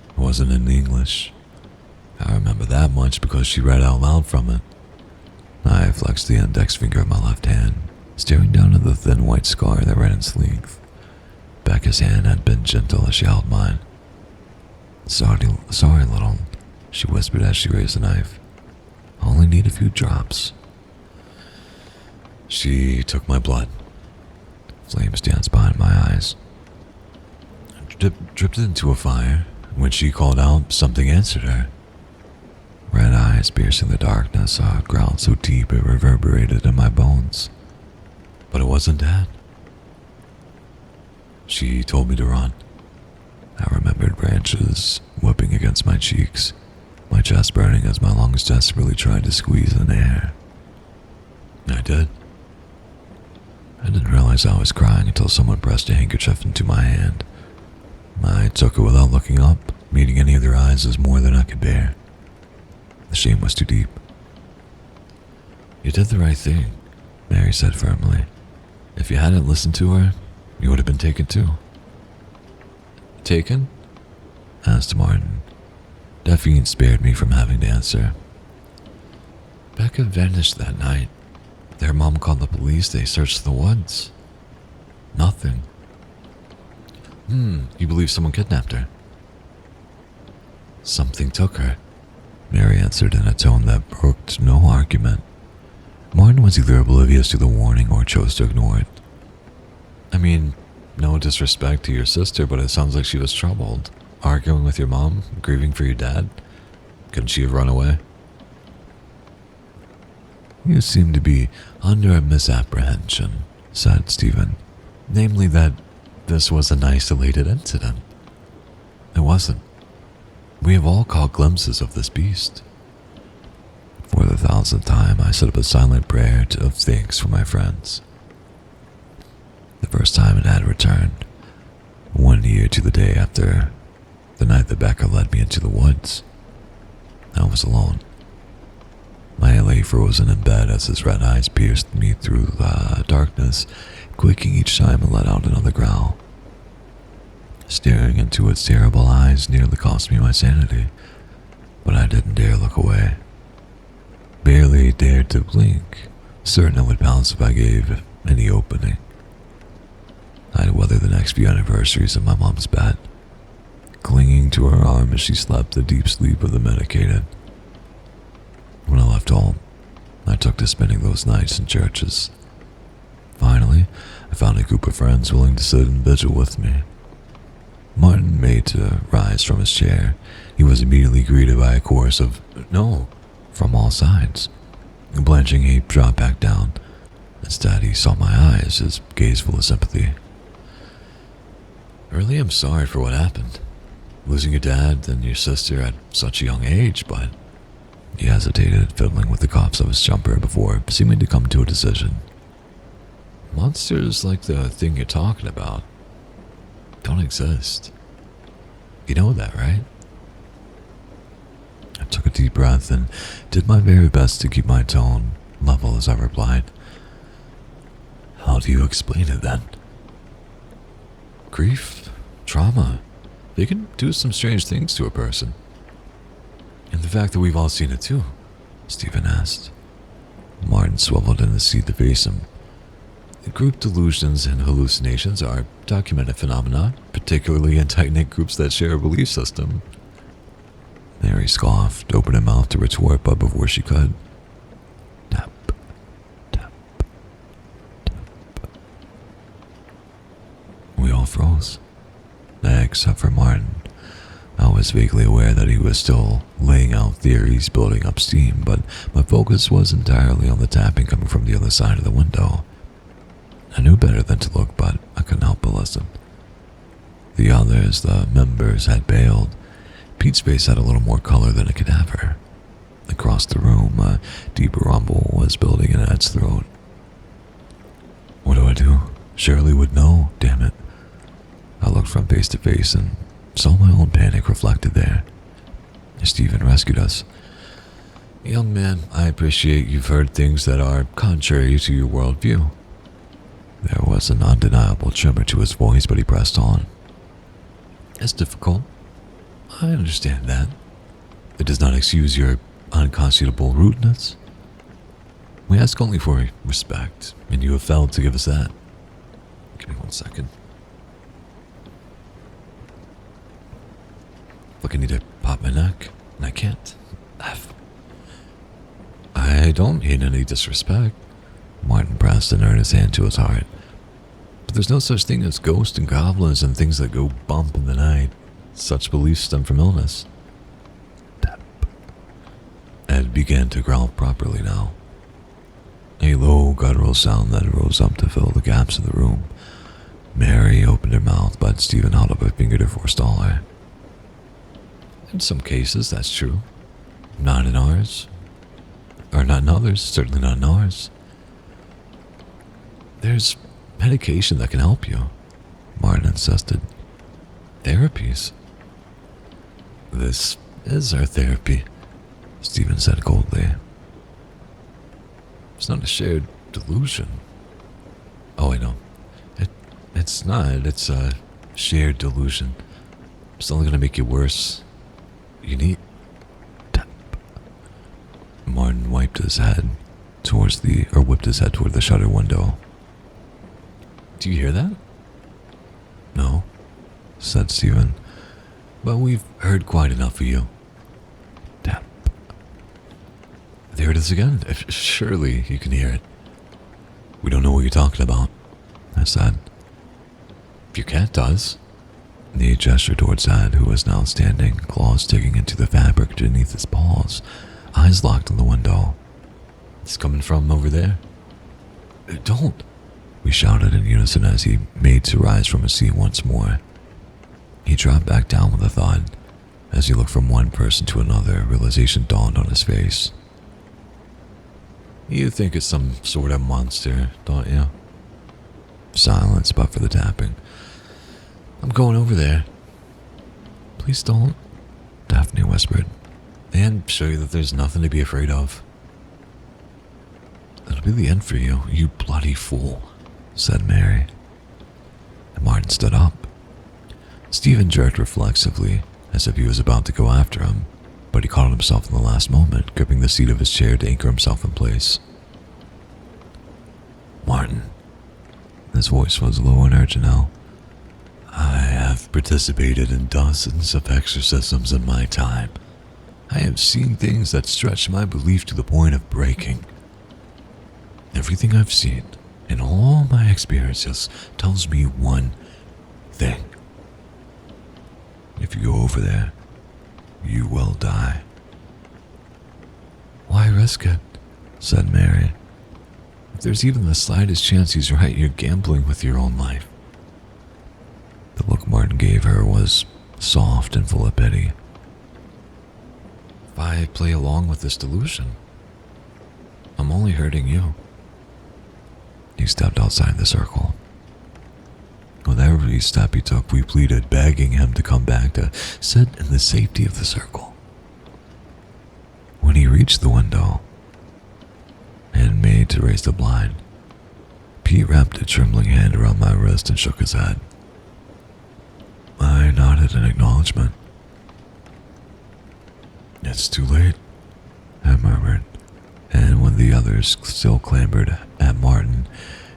It wasn't in English. I remember that much because she read out loud from it. I flexed the index finger of my left hand, staring down at the thin white scar that ran its length. Becca's hand had been gentle as she held mine. Sorry, little, she whispered as she raised the knife. I only need a few drops. She took my blood. Flames danced behind my eyes. Dripped it into a fire. When she called out, something answered her. Red eyes piercing the darkness, a growl so deep it reverberated in my bones. But it wasn't Dad. She told me to run. I remembered branches whipping against my cheeks, my chest burning as my lungs desperately tried to squeeze in air. I did. I didn't realize I was crying until someone pressed a handkerchief into my hand. I took it without looking up. Meeting any of their eyes was more than I could bear. The shame was too deep. You did the right thing, Mary said firmly. If you hadn't listened to her, you would have been taken too. Taken? Asked Martin. Delphine spared me from having to answer. Becca vanished that night. Their mom called the police. They searched the woods. Nothing. You believe someone kidnapped her? Something took her, Mary answered in a tone that brooked no argument. Martin was either oblivious to the warning or chose to ignore it. I mean, no disrespect to your sister, but it sounds like she was troubled. Arguing with your mom, grieving for your dad. Couldn't she have run away? You seem to be under a misapprehension, said Stephen. Namely that this was an isolated incident. It wasn't. We have all caught glimpses of this beast. For the 1,000th time, I set up a silent prayer of thanks for my friends. The first time it had returned, 1 year to the day after the night that Becca led me into the woods. I was alone. I lay frozen in bed as his red eyes pierced me through the darkness, quaking each time it let out another growl. Staring into its terrible eyes nearly cost me my sanity, but I didn't dare look away. Barely dared to blink, certain I would pounce if I gave any opening. I'd weather the next few anniversaries in my mom's bed, clinging to her arm as she slept the deep sleep of the medicated. When I left home, I took to spending those nights in churches. Finally, I found a group of friends willing to sit in vigil with me. Martin made to rise from his chair. He was immediately greeted by a chorus of "No" from all sides. Blanching, he dropped back down. Instead, he saw my eyes, his gaze full of sympathy. I really am sorry for what happened. Losing your dad and your sister at such a young age, but... He hesitated, fiddling with the cuffs of his jumper before seeming to come to a decision. Monsters like the thing you're talking about don't exist. You know that, right? I took a deep breath and did my very best to keep my tone level as I replied. How do you explain it then? Grief, trauma, they can do some strange things to a person. And the fact that we've all seen it too, Stephen asked. Martin swiveled in the seat to face him. Group delusions and hallucinations are documented phenomena, particularly in tight-knit groups that share a belief system. Mary scoffed, opened her mouth to retort, but before she could, tap, tap, tap. We all froze, except for Martin. I was vaguely aware that he was still laying out theories, building up steam, but my focus was entirely on the tapping coming from the other side of the window. I knew better than to look, but I couldn't help but listen. The others, the members, had bailed. Pete's face had a little more color than a cadaver. Across the room, a deeper rumble was building in Ed's throat. What do I do? Shirley would know, damn it. I looked from face to face and saw my own panic reflected there. Stephen rescued us. Young man, I appreciate you've heard things that are contrary to your worldview. There was an undeniable tremor to his voice, but he pressed on. It's difficult. I understand that. It does not excuse your unconscionable rudeness. We ask only for respect, and you have failed to give us that. Give me 1 second. Look, I need to pop my neck, and I can't. I don't mean any disrespect. Martin pressed and earnest hand to his heart. But there's no such thing as ghosts and goblins and things that go bump in the night. Such beliefs stem from illness. Tap. Ed began to growl properly now. A low, guttural sound that rose up to fill the gaps of the room. Mary opened her mouth, but Stephen held up a finger to forestall her. In some cases, that's true. Not in ours. Or not in others, certainly not in ours. There's medication that can help you, Martin insisted. Therapies? This is our therapy, Stephen said coldly. It's not a shared delusion. Oh, I know. It's not. It's a shared delusion. It's only going to make you worse. You need... Tap. Martin whipped his head toward the shutter window. Do you hear that? No, said Stephen. But we've heard quite enough of you. Tap. There it is again. Surely you can hear it. We don't know what you're talking about, I said. Your cat does. He gestured towards Ed, who was now standing, claws digging into the fabric beneath his paws, eyes locked on the window. It's coming from over there. Don't, we shouted in unison as he made to rise from his seat once more. He dropped back down with a thud. As he looked from one person to another, realization dawned on his face. You think it's some sort of monster, don't you? Silence, but for the tapping. I'm going over there. Please don't, Daphne whispered, and show you that there's nothing to be afraid of. That'll be the end for you, you bloody fool, said Mary. And Martin stood up. Stephen jerked reflexively, as if he was about to go after him, but he caught himself in the last moment, gripping the seat of his chair to anchor himself in place. Martin. His voice was low and urgent now. I have participated in dozens of exorcisms in my time. I have seen things that stretch my belief to the point of breaking. Everything I've seen in all my experiences tells me one thing. If you go over there, you will die. Why risk it? Said Mary. If there's even the slightest chance he's right, you're gambling with your own life. The look Martin gave her was soft and full of pity. If I play along with this delusion, I'm only hurting you. He stepped outside the circle. With every step he took, we pleaded, begging him to come back to sit in the safety of the circle. When he reached the window and made to raise the blind, Pete wrapped a trembling hand around my wrist and shook his head. I nodded in acknowledgement. It's too late, I murmured, and when the others still clambered at Martin,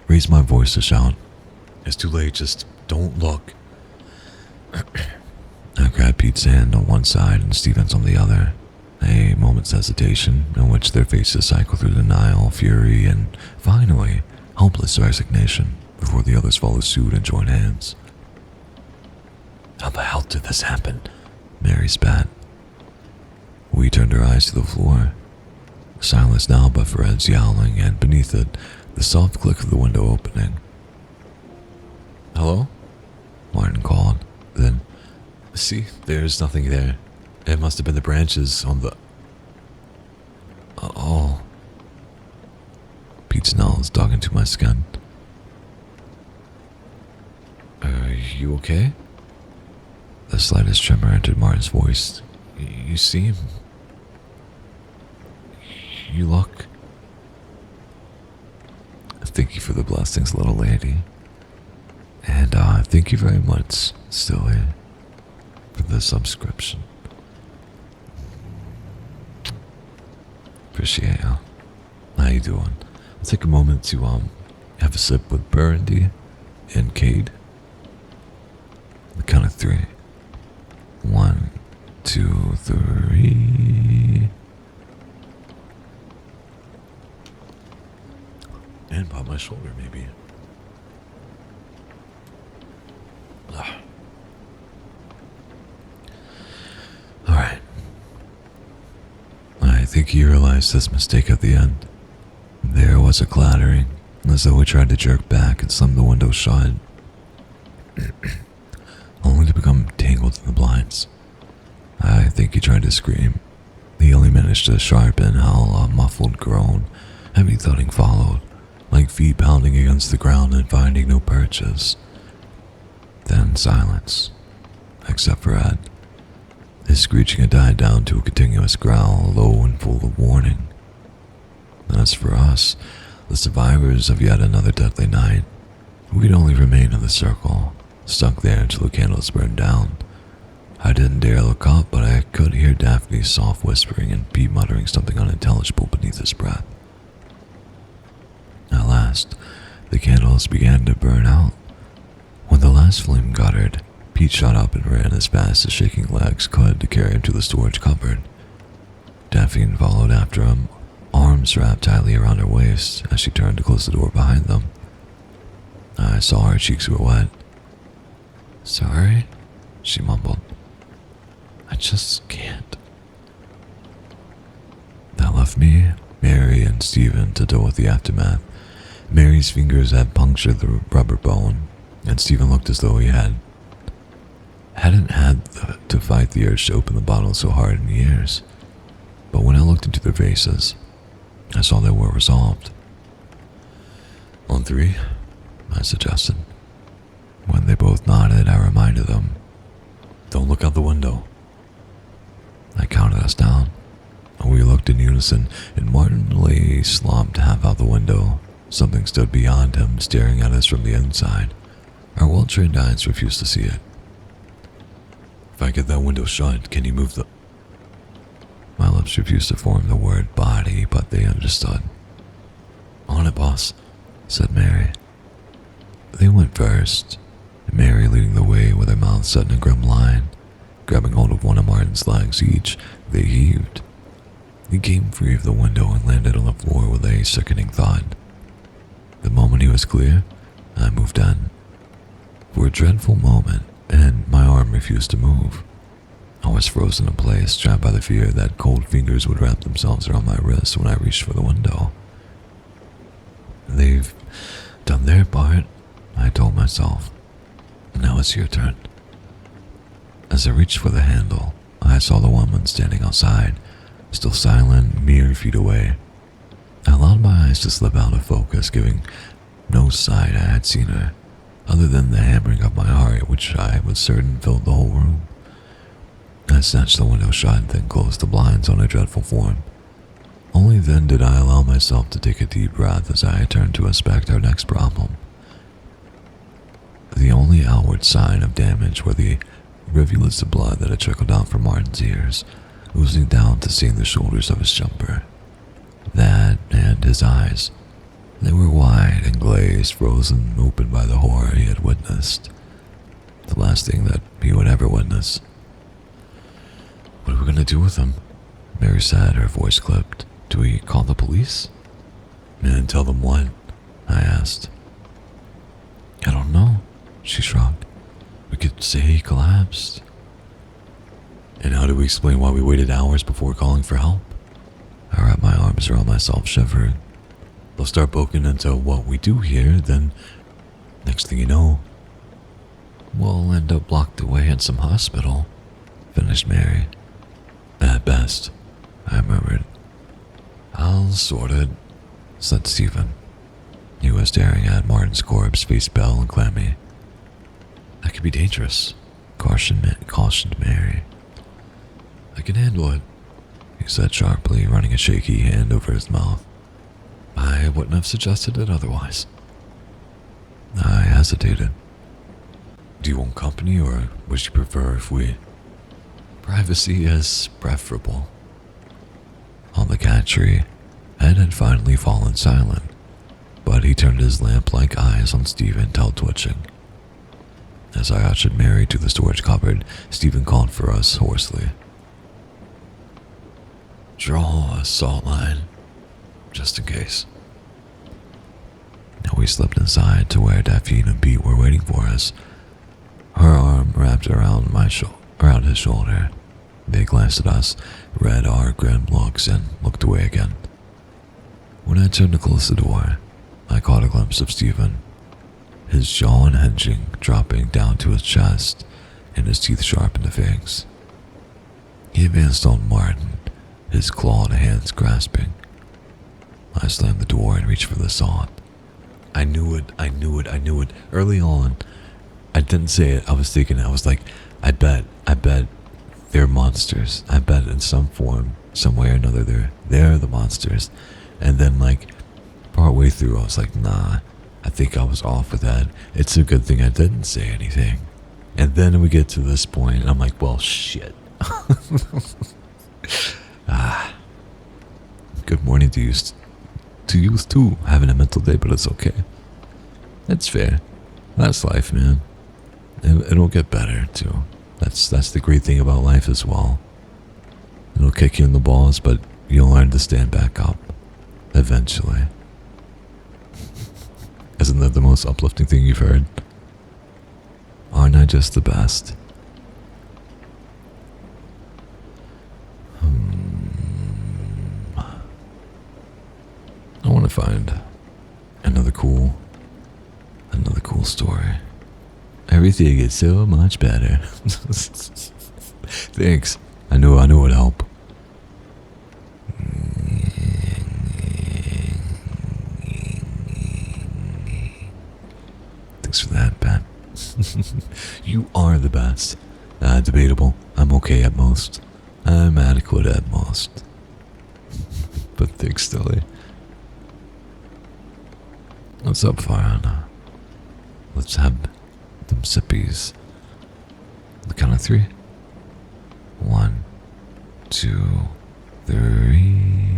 raised my voice to shout, It's too late, just don't look. I grabbed Pete's hand on one side and Stephen's on the other. A moment's hesitation in which their faces cycled through denial, fury, and finally, helpless resignation before the others followed suit and joined hands. How the hell did this happen? Mary spat. We turned our eyes to the floor. Silence now but for Ed's yowling, and beneath it, the soft click of the window opening. Hello? Martin called. Then, see, there's nothing there. It must have been the branches on the... Oh. Pete's nails dug into my skin. Are you okay? The slightest tremor entered Martin's voice. You seem... You look... Thank you for the blessings, little lady. And thank you very much, Silly, for the subscription. Appreciate you. How you doing? I'll take a moment to have a sip with Burgundy and Cade. The count of 3. 1, 2, 3. And pop my shoulder, maybe. Alright. I think he realized his mistake at the end. There was a clattering, as though he tried to jerk back and slam the window shut, only to become tangled in the blinds. I think he tried to scream. He only managed to sharpen how a muffled groan, heavy thudding followed, like feet pounding against the ground and finding no purchase. Then silence, except for Ed. His screeching had died down to a continuous growl, low and full of warning. As for us, the survivors of yet another deadly night, we'd only remain in the circle, stuck there until the candles burned down. I didn't dare look up, but I could hear Daphne's soft whispering and Pete muttering something unintelligible beneath his breath. At last, the candles began to burn out. When the last flame guttered, Pete shot up and ran as fast as shaking legs could to carry him to the storage cupboard. Daphne followed after him, arms wrapped tightly around her waist as she turned to close the door behind them. I saw her cheeks were wet. "Sorry," she mumbled. "I just can't." That left me, Mary, and Stephen to deal with the aftermath. Mary's fingers had punctured the rubber bone, and Stephen looked as though he hadn't had to fight the urge to open the bottle so hard in years. But when I looked into their faces, I saw they were resolved. "On three," I suggested. When they both nodded, I reminded them, "Don't look out the window." I counted us down. We looked in unison, and Martin lay slumped half out the window. Something stood beyond him, staring at us from the inside. Our well-trained eyes refused to see it. "If I get that window shut, can you move the..." My lips refused to form the word body, but they understood. "On it, boss," said Mary. They went first, Mary leading the way with her mouth set in a grim line. Grabbing hold of one of Martin's legs each, they heaved. He came free of the window and landed on the floor with a sickening thud. The moment he was clear, I moved in. For a dreadful moment, and my arm refused to move. I was frozen in place, trapped by the fear that cold fingers would wrap themselves around my wrist when I reached for the window. "They've done their part," I told myself. "Now it's your turn." As I reached for the handle, I saw the woman standing outside, still silent, mere feet away. I allowed my eyes to slip out of focus, giving no sign I had seen her, other than the hammering of my heart, which I was certain filled the whole room. I snatched the window shut, then closed the blinds on her dreadful form. Only then did I allow myself to take a deep breath as I turned to inspect our next problem. The only outward sign of damage were the rivulets of blood that had trickled down from Martin's ears, oozing down to stain the shoulders of his jumper. That and his eyes. They were wide and glazed, frozen open by the horror he had witnessed. The last thing that he would ever witness. "What are we going to do with him?" Mary said, her voice clipped. "Do we call the police?" "And tell them what?" I asked. "I don't know," she shrugged. "We could say he collapsed." "And how do we explain why we waited hours before calling for help?" I wrapped my arms around myself, shivering. "They'll start poking into what we do here, then next thing you know, we'll end up locked away in some hospital," finished Mary. "At best," I murmured. "I'll sort it," said Stephen. He was staring at Martin's corpse, face pale and clammy. "That could be dangerous," cautioned Mary. "I can handle it," he said sharply, running a shaky hand over his mouth. "I wouldn't have suggested it otherwise." I hesitated. "Do you want company, or would you prefer if we..." "Privacy is preferable." On the cat tree, Ed had finally fallen silent, but he turned his lamp-like eyes on Stephen, tail twitching. As I ushered Mary to the storage cupboard, Stephen called for us hoarsely. "Draw a salt line, just in case." Now we slipped inside to where Daphne and Pete were waiting for us. Her arm wrapped around his shoulder. They glanced at us, read our grim looks, and looked away again. When I turned to close the door, I caught a glimpse of Stephen, his jaw unhinging, dropping down to his chest, and his teeth sharp in the fangs. He advanced on Martin, his clawed hands grasping. I slammed the door and reached for the salt. I knew it. Early on, I didn't say it, I was thinking it. I was like, I bet they're monsters. I bet in some form, some way or another, they're the monsters. And then like, partway through, I was like, nah, I think I was off with that. It's a good thing I didn't say anything. And then we get to this point, and I'm like, well, shit. Good morning to you too. Having a mental day, but it's okay. It's fair. That's life, man. It'll get better too. That's the great thing about life as well. It'll kick you in the balls, but you'll learn to stand back up. Eventually. Isn't that the most uplifting thing you've heard? Aren't I just the best? I want to find another cool story. Everything is so much better. Thanks. I knew it would help. Thanks for that, Pat. You are the best. Debatable. I'm okay at most. I'm adequate at most. But thanks, Stilly. What's up, Farhana? Let's have them sippies. The count of 3. 1, 2, 3.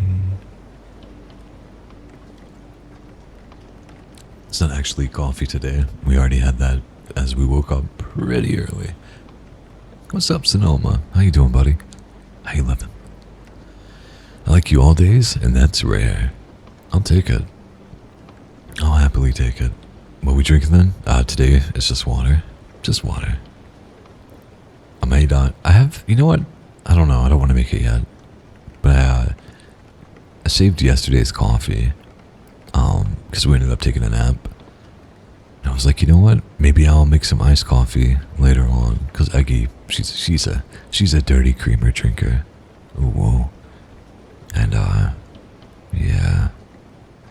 It's not actually coffee today. We already had that as we woke up pretty early. What's up, Sonoma? How you doing, buddy? How you living? I like you all days, and that's rare. I'll take it. I'll happily take it. What we drinking then? Today it's just water. Just water. I made, I have, you know what? I don't know. I don't want to make it yet. But I saved yesterday's coffee. Because we ended up taking a nap. And I was like, you know what? Maybe I'll make some iced coffee later on. Because Eggy, she's a dirty creamer drinker. Ooh, whoa. And, yeah.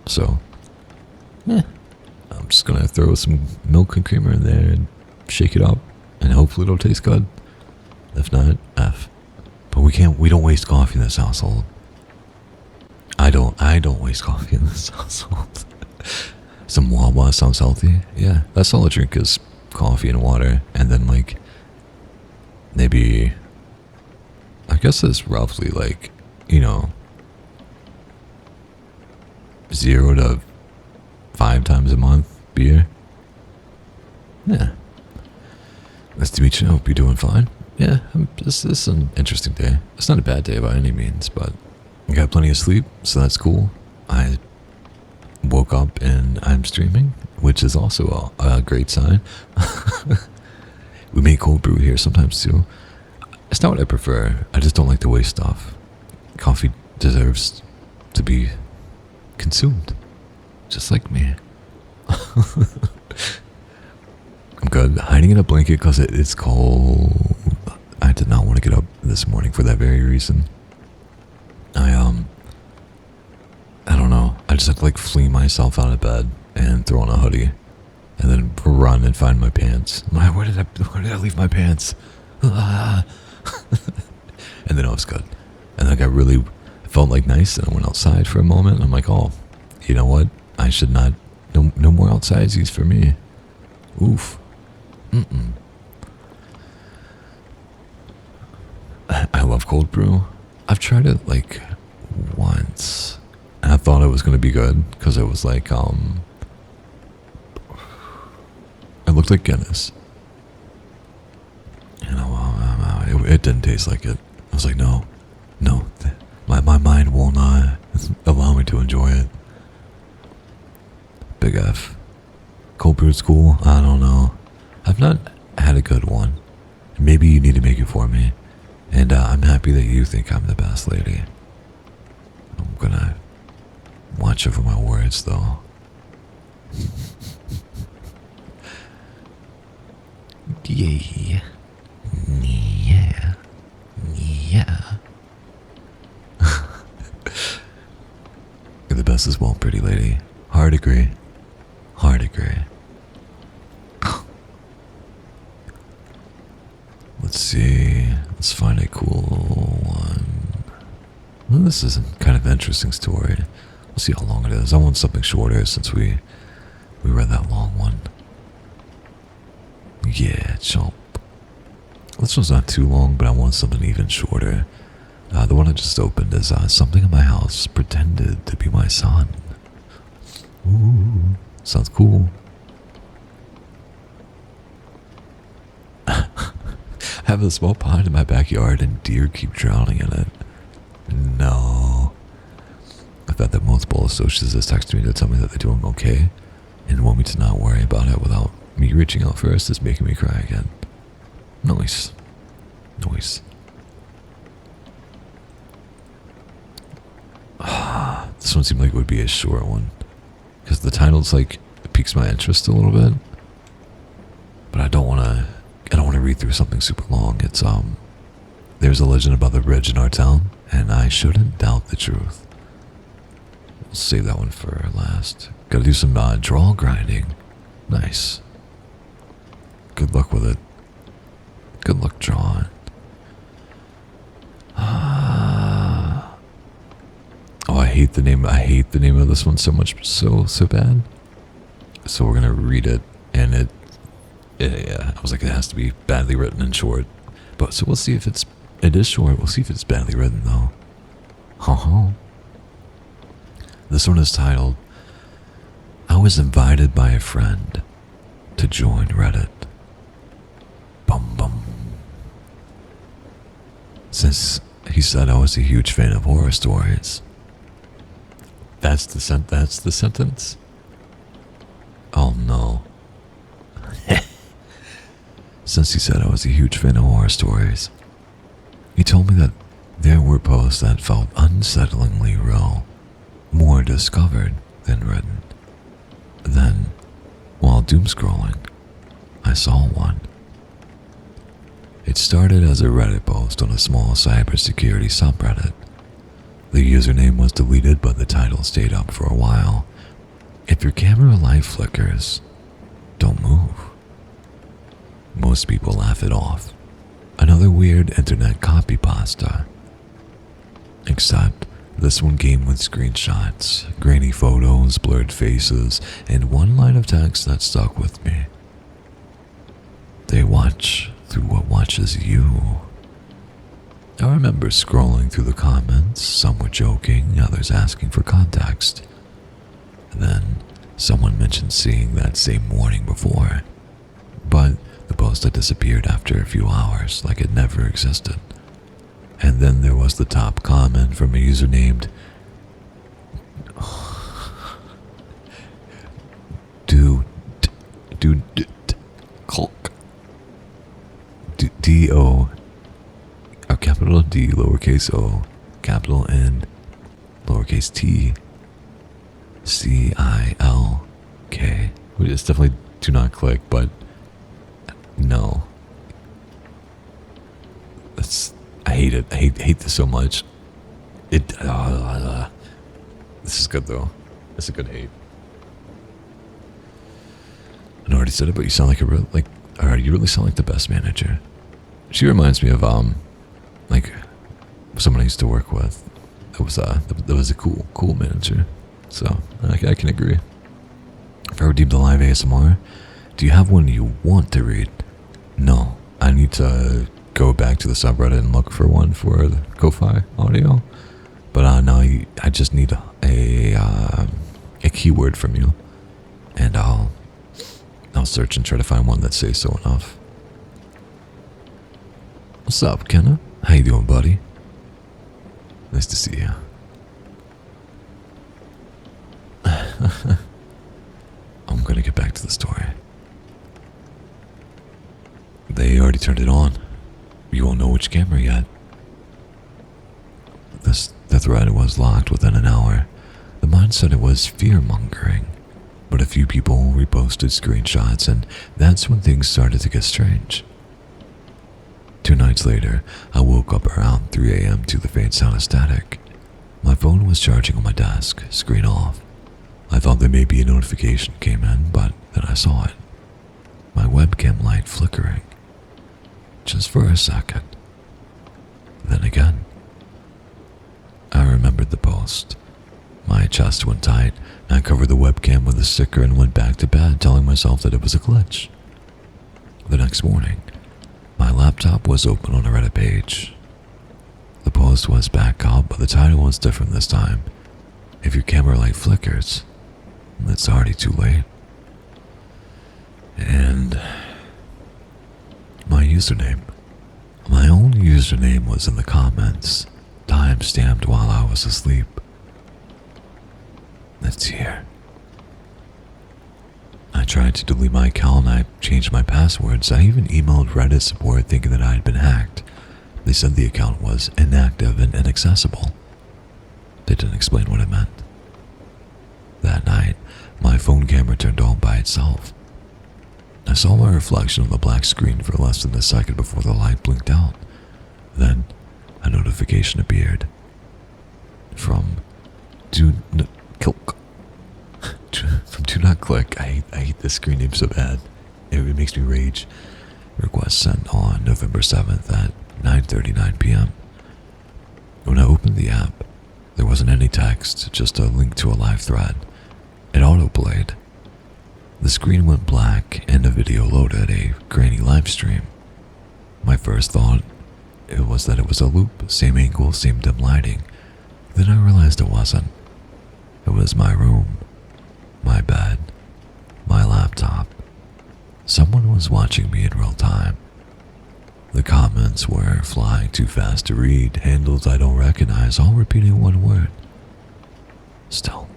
So, I'm just gonna throw some milk and creamer in there and shake it up. And hopefully it'll taste good. If not, F. But we don't waste coffee in this household. I don't waste coffee in this household. Some Wawa sounds healthy. Yeah, that's all I drink is coffee and water. And then like, maybe, I guess it's roughly like, 0 to 5 times a month beer. Yeah. Nice to meet you. I hope you're doing fine. Yeah, this is an interesting day. It's not a bad day by any means, but I got plenty of sleep, so that's cool. I woke up and I'm streaming, which is also a great sign. We make cold brew here sometimes too. It's not what I prefer. I just don't like to waste stuff. Coffee deserves to be consumed, just like me. I'm good. Hiding in a blanket because it's cold. I did not want to get up this morning for that very reason. I don't know. I just had to like flee myself out of bed and throw on a hoodie, and then run and find my pants. I'm like, where did I leave my pants? And then I was good. And then I felt like nice, and I went outside for a moment. And I'm like, oh, you know what? I should not. No more outsidezies for me. Oof. I love cold brew. I've tried it like once, and I thought it was gonna be good because it was like it looked like Guinness. It didn't taste like it. I was like, no, my mind will not allow me to enjoy it. Big F. Cold brew's cool. I don't know. I've not had a good one. Maybe you need to make it for me. And I'm happy that you think I'm the best lady. I'm gonna watch over my words, though. Yeah. You're the best as well, pretty lady. Hard agree. Let's see. Let's find a cool one. Well, this is a kind of interesting story. We'll see how long it is. I want something shorter since we read that long one. Yeah, chomp. This one's not too long, but I want something even shorter. The one I just opened is something in my house pretended to be my son. Ooh, sounds cool. I have a small pond in my backyard and deer keep drowning in it. No. fact that multiple associates has texted me to tell me that they're doing okay and want me to not worry about it without me reaching out first is making me cry again. Noise. This one seemed like it would be a short one, because the title's like, it piques my interest a little bit, but I don't want to read through something super long. It's there's a legend about the bridge in our town, and I shouldn't doubt the truth. We'll save that one for last. Gotta do some draw grinding. Nice. Good luck with it. Good luck drawing. Oh, I hate the name of this one so much, so bad. So we're gonna read it, and yeah, I was like, it has to be badly written and short. But so we'll see if it is short. We'll see if it's badly written though. This one is titled, I was invited by a friend to join Reddit. Bum bum. Since he said I was a huge fan of horror stories. That's the sentence? Oh no. Since he said I was a huge fan of horror stories, he told me that there were posts that felt unsettlingly real, more discovered than written. Then, while doom scrolling, I saw one. It started as a Reddit post on a small cybersecurity subreddit. The username was deleted, but the title stayed up for a while. If your camera light flickers, don't move. Most people laugh it off. Another weird internet copy pasta. Except this one came with screenshots, grainy photos, blurred faces, and one line of text that stuck with me. They watch through what watches you. I remember scrolling through the comments. Some were joking, others asking for context. Then someone mentioned seeing that same morning before, but the post had disappeared after a few hours, like it never existed. And then there was the top comment from a user named D-O, a capital D, lowercase o, capital N, lowercase t, C-I-L-K. It's definitely do not click, but no. I hate it. I hate this so much. This is good though. It's a good hate. I already said it, but you sound like you really sound like the best manager. She reminds me of like someone I used to work with. That was a cool manager. So I can agree. If I redeemed the live ASMR, do you have one you want to read? No, I need to go back to the subreddit and look for one for the Ko-Fi audio. But no, I just need a keyword from you, and I'll search and try to find one that says so enough. What's up, Kenna? How you doing, buddy? Nice to see you. I'm gonna get back to the story. They already turned it on. You won't know which camera yet. The thread was locked within an hour. The mind said it was fear-mongering, but a few people reposted screenshots, and that's when things started to get strange. 2 nights later, I woke up around 3 a.m. to the faint sound of static. My phone was charging on my desk, screen off. I thought there may be a notification came in, but then I saw it. My webcam light flickering. Just for a second. Then again. I remembered the post. My chest went tight, and I covered the webcam with a sticker and went back to bed, telling myself that it was a glitch. The next morning, my laptop was open on a Reddit page. The post was back up, but the title was different this time. If your camera light flickers, it's already too late. And my username. My own username was in the comments, time-stamped while I was asleep. It's here. I tried to delete my account. I changed my passwords. I even emailed Reddit support thinking that I had been hacked. They said the account was inactive and inaccessible. They didn't explain what it meant. That night, my phone camera turned on by itself. I saw my reflection on the black screen for less than a second before the light blinked out. Then, a notification appeared. From Do Not Click. I hate this screen name so bad. It makes me rage. Request sent on November 7th at 9:39 p.m. When I opened the app, there wasn't any text, just a link to a live thread. It auto-played. The screen went black and a video loaded, a grainy live stream. My first thought was that it was a loop, same angle, same dim lighting. Then I realized it wasn't. It was my room, my bed, my laptop. Someone was watching me in real time. The comments were flying too fast to read, handles I don't recognize, all repeating one word. Still.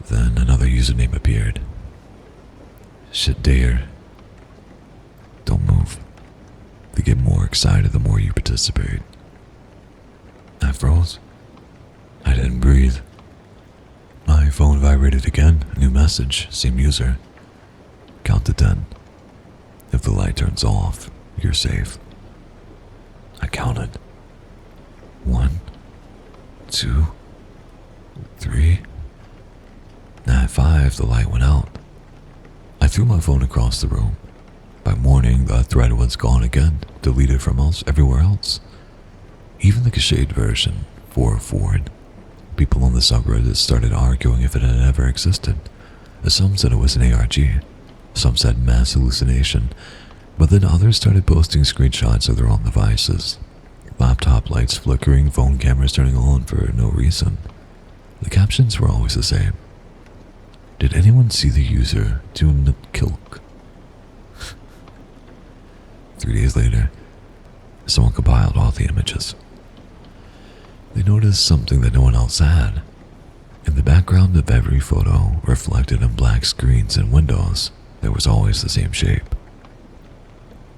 Then another username appeared. Shit dare. Don't move. They get more excited the more you participate. I froze. I didn't breathe. My phone vibrated again. New message, same user. Count to 10. If the light turns off, you're safe. I counted. 1, 2, 3. At 5, the light went out. I threw my phone across the room. By morning, the thread was gone again, deleted from everywhere else. Even the cached version, 404'd. People on the subreddit started arguing if it had ever existed. Some said it was an ARG. Some said mass hallucination, but then others started posting screenshots of their own devices. Laptop lights flickering, phone cameras turning on for no reason. The captions were always the same. Did anyone see the user Do Not Click? 3 days later, someone compiled all the images. They noticed something that no one else had. In the background of every photo, reflected in black screens and windows, there was always the same shape.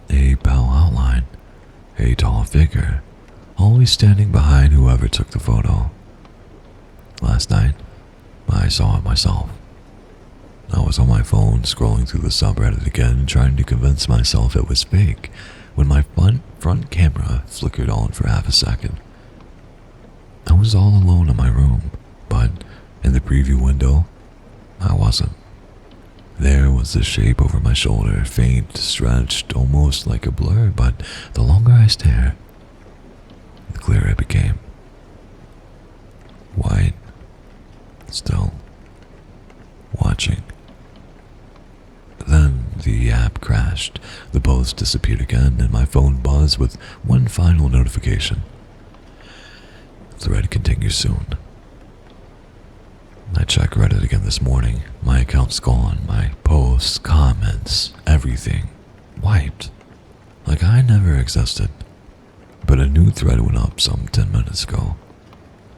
A pale outline, a tall figure, always standing behind whoever took the photo. Last night, I saw it myself. I was on my phone scrolling through the subreddit again, trying to convince myself it was fake, when my front camera flickered on for half a second. I was all alone in my room, but in the preview window, I wasn't. There was the shape over my shoulder, faint, stretched, almost like a blur, but the longer I stared, the clearer it became. White, still, watching. Then the app crashed, the post disappeared again, and my phone buzzed with one final notification. Thread continues soon. I checked Reddit again this morning. My account's gone, my posts, comments, everything. Wiped. Like I never existed. But a new thread went up some 10 minutes ago.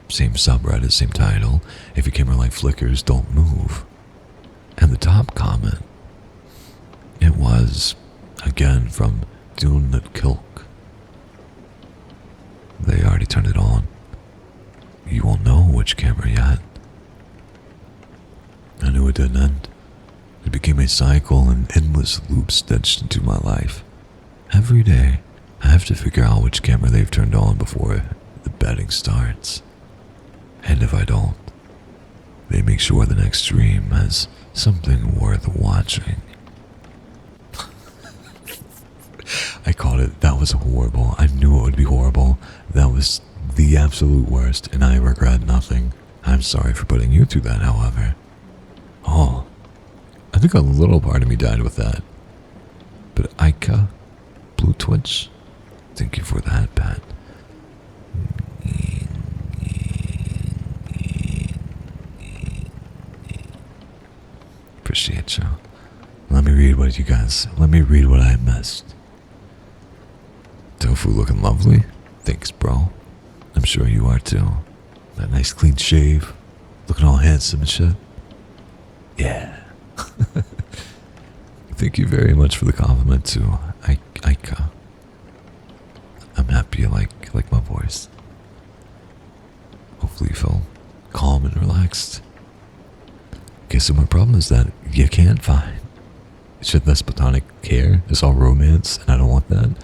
Same subreddit, same title. If your camera light flickers, don't move. And the top comment, it was, again, from Do Not Click. They already turned it on. You won't know which camera yet. I knew it didn't end. It became a cycle, an endless loop stitched into my life. Every day, I have to figure out which camera they've turned on before the betting starts. And if I don't, they make sure the next stream has something worth watching. I called it. That was horrible. I knew it would be horrible. That was the absolute worst, and I regret nothing. I'm sorry for putting you through that, however. Oh, I think a little part of me died with that. But Ika, Blue Twitch, thank you for that, Pat. Appreciate you. Let me read what I missed. Tofu looking lovely. Thanks, bro. I'm sure you are too. That nice clean shave. Looking all handsome and shit. Yeah. Thank you very much for the compliment too, Aika. I'm happy you like my voice. Hopefully you feel calm and relaxed. Okay, so my problem is that you can't find. It's just this platonic care. It's all romance, and I don't want that.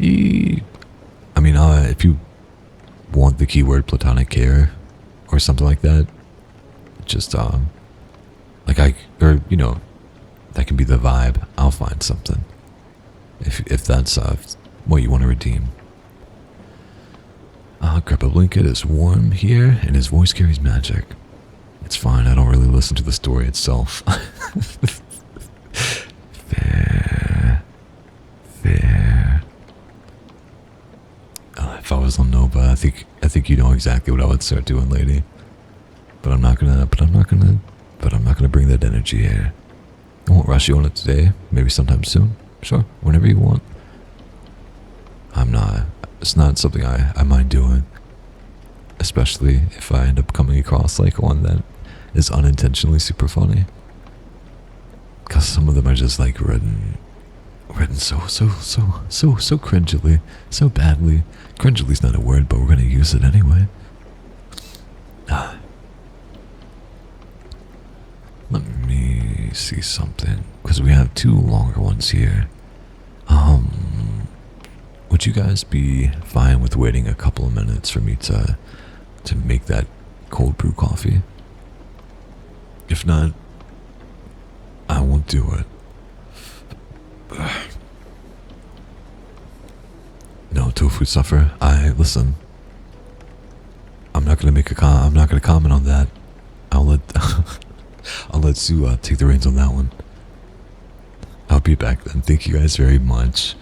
I mean, if you want the keyword platonic care or something like that, just that can be the vibe. I'll find something if that's what you want to redeem. Grandpa Blinket is warm here, and his voice carries magic. It's fine. I don't really listen to the story itself. Fair. If I was on Nova, I think you know exactly what I would start doing, lady. But I'm not gonna bring that energy here. I won't rush you on it today. Maybe sometime soon. Sure, whenever you want. It's not something I mind doing. Especially if I end up coming across like one that is unintentionally super funny. Cause some of them are just like written so cringily, so badly. Cringily's not a word, but we're gonna use it anyway. Let me see something, because we have two longer ones here. Would you guys be fine with waiting a couple of minutes for me to make that cold brew coffee? If not, I won't do it. No, tofu suffer. Listen. I'm not gonna comment on that. I'll let Sue take the reins on that one. I'll be back then. Thank you guys very much.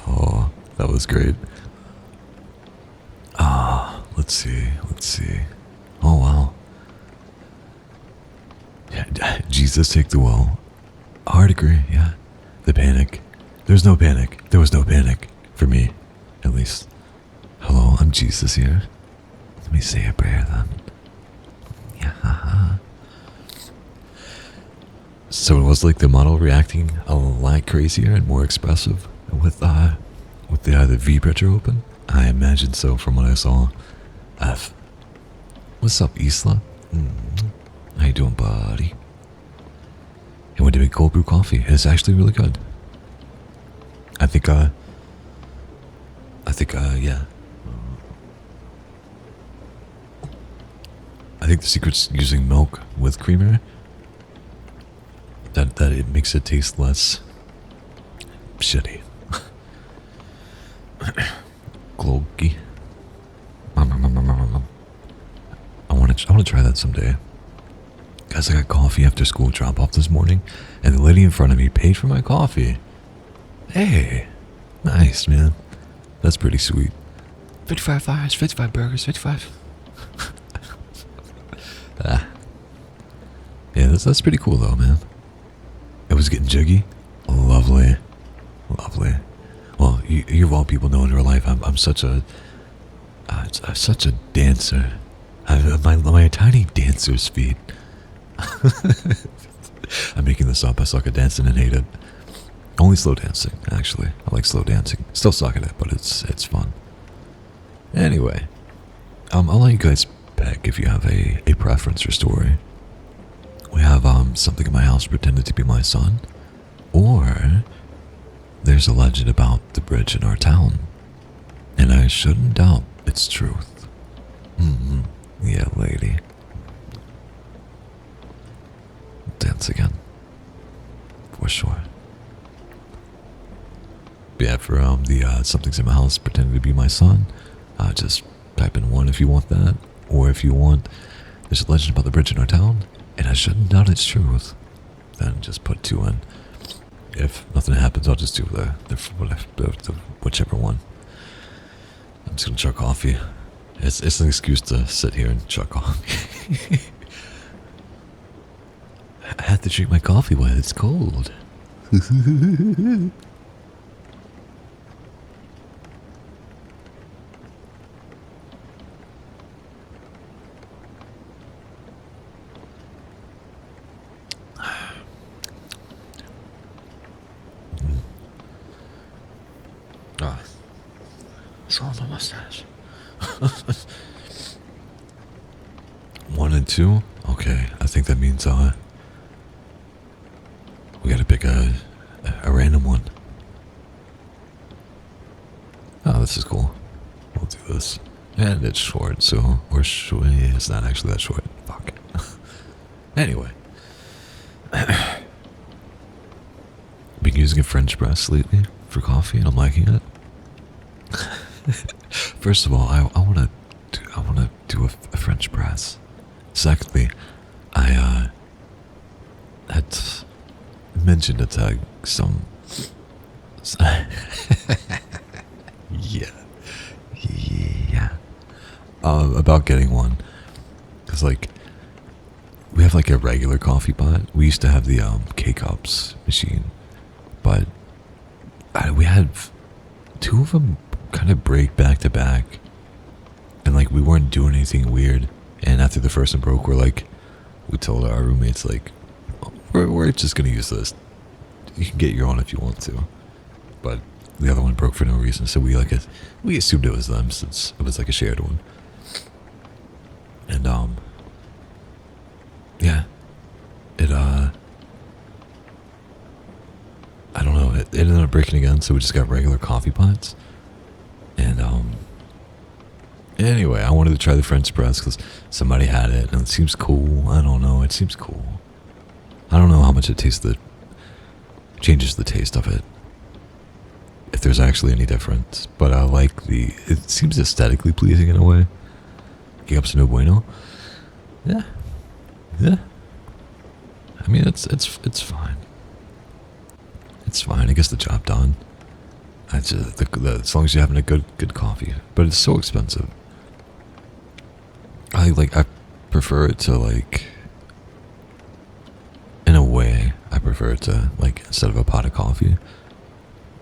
Oh, that was great. Ah, let's see. Oh, wow. Yeah, Jesus, take the wheel. Hard agree, yeah. The panic. There's no panic. There was no panic. For me, at least. Hello, I'm Jesus here. Let me say a prayer then. Yeah. So it was like the model reacting a lot crazier and more expressive with the V picture open. I imagine so from what I saw. F. What's up, Isla? How you doing, buddy? Hey, went to make cold brew coffee. It's actually really good. I think, yeah. I think the secret's using milk with creamer. That it makes it taste less shitty. Gloggy. I want to try that someday. Guys, I got coffee after school drop off this morning, and the lady in front of me paid for my coffee. Hey, nice, man. That's pretty sweet. 55 fries, 55 burgers, 55. Yeah, that's pretty cool though, man. It was getting jiggy. Lovely. Well, you of all people know in real life, I'm such a dancer. I have my tiny dancer's feet. I'm making this up. I suck at dancing and hate it. Only slow dancing, actually. I like slow dancing. Still suck at it, but it's fun. Anyway, I'll let you guys pick if you have a preference or story. We have something in my house pretended to be my son, or there's a legend about the bridge in our town, and I shouldn't doubt its truth. Yeah, lady. Dance again. For sure. But yeah, for the something's in my house pretending to be my son, just type in 1 if you want that, or if you want there's a legend about the bridge in our town, and I shouldn't doubt its truth, then just put 2 in. If nothing happens, I'll just do the whichever one. I'm just gonna chug coffee. It's an excuse to sit here and chug coffee. I have to drink my coffee while it's cold. It's all my mustache. 1 and 2? Okay, I think that means we gotta pick a random one. Oh, this is cool. We'll do this. And it's short, so it's not actually that short. Fuck. Anyway. Been using a French press lately for coffee and I'm liking it. First of all, I wanna do a French press. Secondly, I had mentioned to some yeah about getting one, because like we have like a regular coffee pot. We used to have the K-Cups machine, but we had 2 of them kind of break back to back, and like we weren't doing anything weird. And after the first one broke, we told our roommates like, we're just gonna use this. You can get your own if you want to, but the other one broke for no reason. So we assumed it was them since it was like a shared one. And yeah, it I don't know. It ended up breaking again, so we just got regular coffee pots. And anyway, I wanted to try the French press because somebody had it, and it seems cool. I don't know. It seems cool. I don't know how much it changes the taste of it, if there's actually any difference. But I like it seems aesthetically pleasing in a way. K-Cups no bueno. Yeah. I mean, it's fine. It's fine. It gets the job done. I just, as long as you're having a good coffee. But it's so expensive. I prefer it to in a way, I prefer it to instead of a pot of coffee.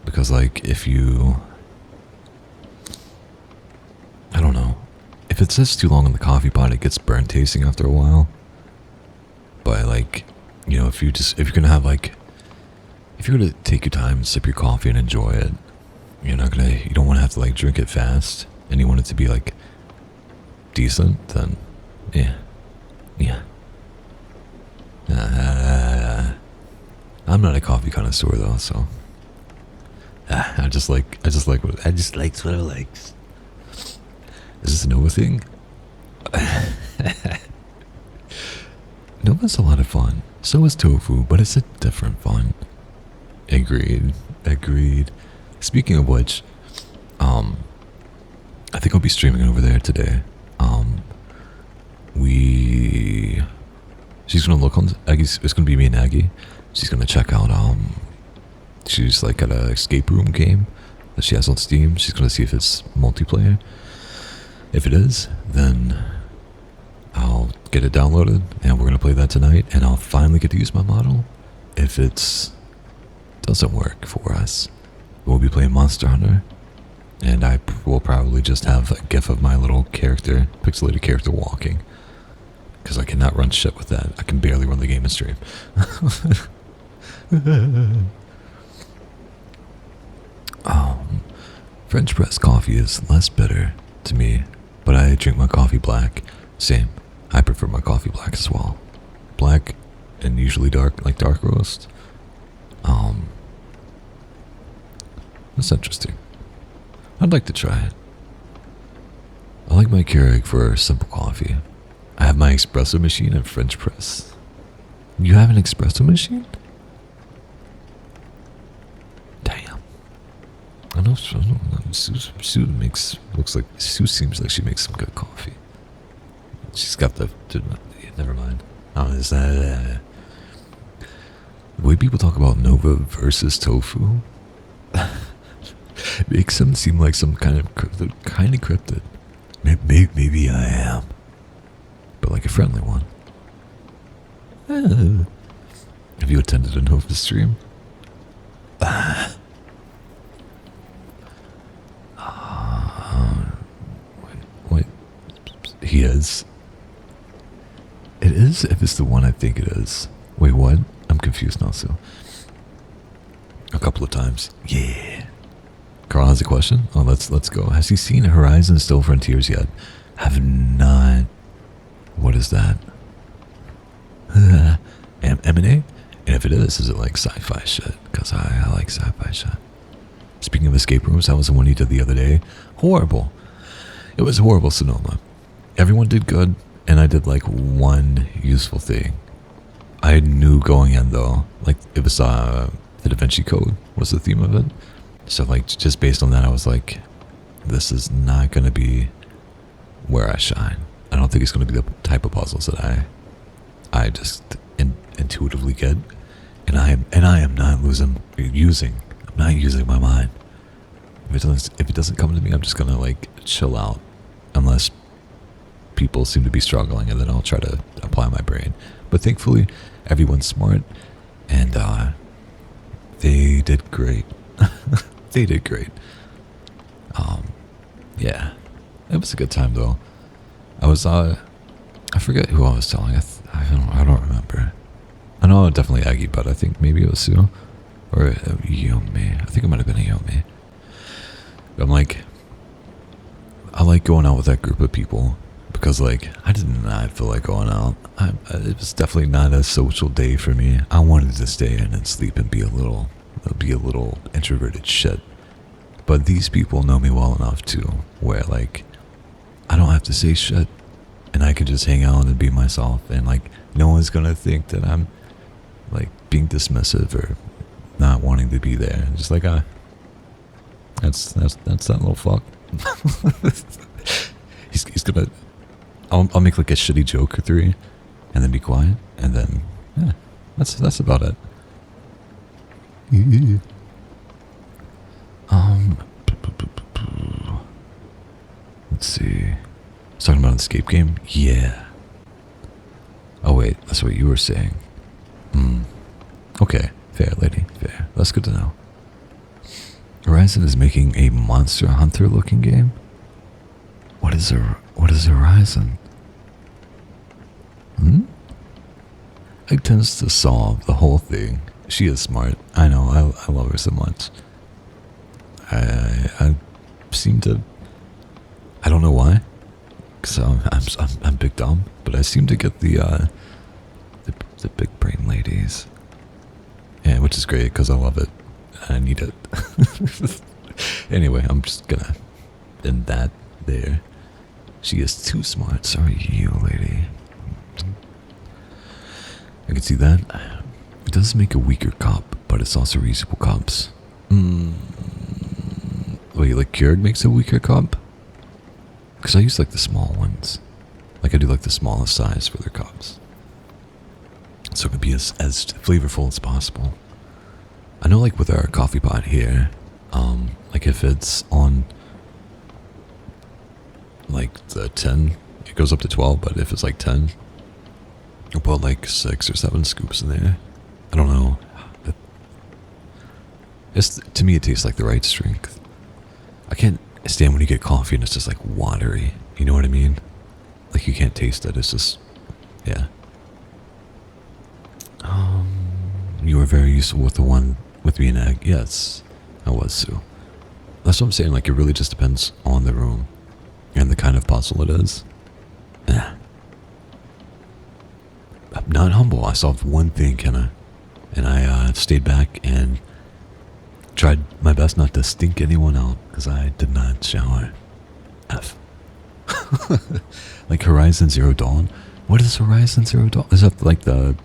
Because if you, I don't know. If it sits too long in the coffee pot, it gets burnt tasting after a while. But if you're gonna have if you're gonna take your time, sip your coffee and enjoy it, you don't want to have to drink it fast, and you want it to be decent, then yeah. I'm not a coffee connoisseur though, so I just like what I likes. Is this a Nova thing? Nova's a lot of fun. So is tofu, but it's a different fun. Agreed. Speaking of which, I think I'll be streaming over there today. She's gonna look on Aggie's. It's gonna be me and Aggie. She's gonna check out. She's at an escape room game that she has on Steam. She's gonna see if it's multiplayer. If it is, then I'll get it downloaded, and we're gonna play that tonight. And I'll finally get to use my model. If it doesn't work for us, we'll be playing Monster Hunter, and I will probably just have a gif of my little character, pixelated character walking, because I cannot run shit with that. I can barely run the game and stream. French press coffee is less bitter to me, but I drink my coffee black. Same. I prefer my coffee black as well. Black and usually dark, like dark roast. That's interesting. I'd like to try it. I like my Keurig for simple coffee. I have my espresso machine and French press. You have an espresso machine? Damn. I know Sue seems like she makes some good coffee. She's got never mind. Is that the way people talk about Nova versus tofu makes them seem like some kind of cryptid. Maybe I am, but a friendly one. Have you attended a Nova stream? Wait. He is. It is if it's the one I think it is. Wait, what? I'm confused now, so. A couple of times. Yeah. Carl has a question? Oh, let's go. Has he seen Horizon Still Frontiers yet? Have not. What is that? M&A? And if it is it sci-fi shit? Because I like sci-fi shit. Speaking of escape rooms, that was the one you did the other day. Horrible. It was horrible, Sonoma. Everyone did good, and I did one useful thing. I knew going in though, it was the Da Vinci Code was the theme of it. So just based on that, I was this is not gonna be where I shine. I don't think it's gonna be the type of puzzles that I just intuitively get, and I am not using my mind. If it doesn't come to me, I'm just gonna chill out, unless people seem to be struggling, and then I'll try to apply my brain. But thankfully, everyone's smart, and they did great. They did great. Yeah, it was a good time though. I was I forget who I was telling. I don't remember. I know definitely Aggie, but I think maybe it was Sue or Yomi. I think it might have been a Yomi. I'm I like going out with that group of people because I did not feel like going out. It was definitely not a social day for me. I wanted to stay in and sleep and be a little introverted shit. But these people know me well enough too, where I don't have to say shit, and I can just hang out and be myself, and no one's gonna think that I'm being dismissive or not wanting to be there. Just that's that little fuck. he's gonna. I'll make a shitty joke or three, and then be quiet, and then yeah, that's about it. Um, let's see. It's talking about an escape game? Yeah. Oh wait, that's what you were saying. Okay, fair lady, fair. That's good to know. Horizon is making a Monster Hunter looking game? What is Horizon? Egg tends to solve the whole thing. She is smart. I know, I love her so much. I seem to, I don't know why, because I'm big dumb, but I seem to get the big brain ladies. Yeah, which is great because I love it. I need it. Anyway, I'm just gonna end that there. She is too smart. Sorry, you lady. I can see that. It does make a weaker cup, but it's also reusable cups. Wait, like Keurig makes a weaker cup? Because I use like the small ones. Like I do like the smallest size for their cups. So it can be as flavorful as possible. I know like with our coffee pot here, like if it's on like the 10, it goes up to 12, but if it's like 10, I'll put like 6 or 7 scoops in there. I don't know. To me it tastes like the right strength. I can't stand when you get coffee and it's just like watery. You know what I mean? Like you can't taste it. It's just, yeah. You were very useful with the one with me and egg. Yes, I was, Sue. That's what I'm saying. Like it really just depends on the room and the kind of puzzle it is. I'm not humble. I solved one thing, Kenna, and I stayed back and tried my best not to stink anyone out because I did not shower. F. Like Horizon Zero Dawn. What is Horizon Zero Dawn? Is that like the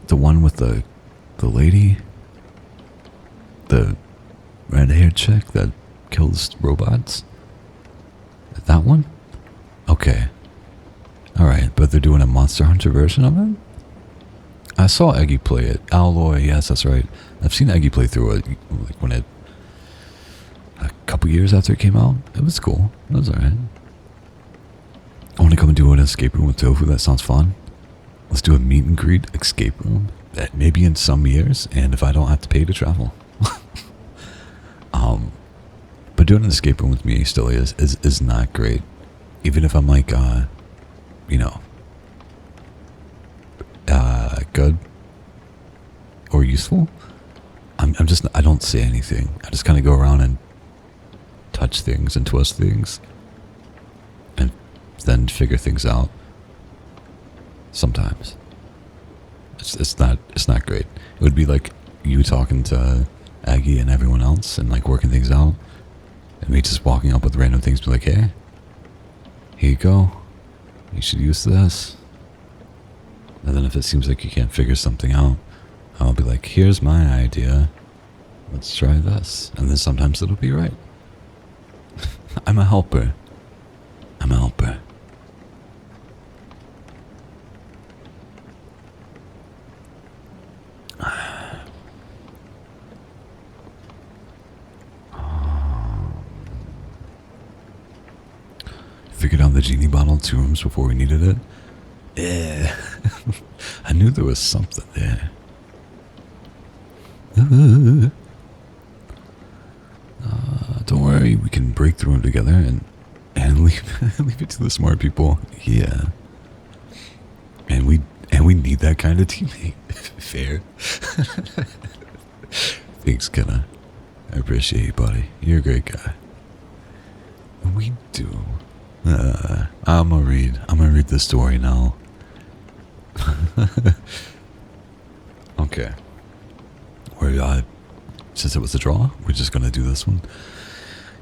one with the lady? The red-haired chick that kills robots? That one? Okay. Alright, but they're doing a Monster Hunter version of it? I saw Eggy play it. Alloy, yes, that's right. I've seen Eggy play through it, like when it, a couple years after it came out. It was cool. It was alright. I want to come and do an escape room with Tofu. That sounds fun. Let's do a meet and greet escape room. Maybe in some years, and if I don't have to pay to travel. But doing an escape room with me still is not great. Even if I'm like, you know, good or useful, I don't say anything. I just kind of go around and touch things and twist things and then figure things out. Sometimes it's not great. It would be like you talking to Aggie and everyone else and like working things out, and me just walking up with random things, be like, hey, here you go, you should use this. And then if it seems like you can't figure something out, I'll be like, here's my idea, let's try this. And then sometimes it'll be right. I'm a helper. Figured out the genie bottle 2 rooms before we needed it. Yeah. I knew there was something there. Don't worry, we can break the room together and leave it to the smart people. Yeah. And we need that kind of teammate. Fair. Thanks, Kenna. I appreciate you, buddy. You're a great guy. We do. I'm gonna read the story now. Okay. Since it was a draw, we're just gonna do this one.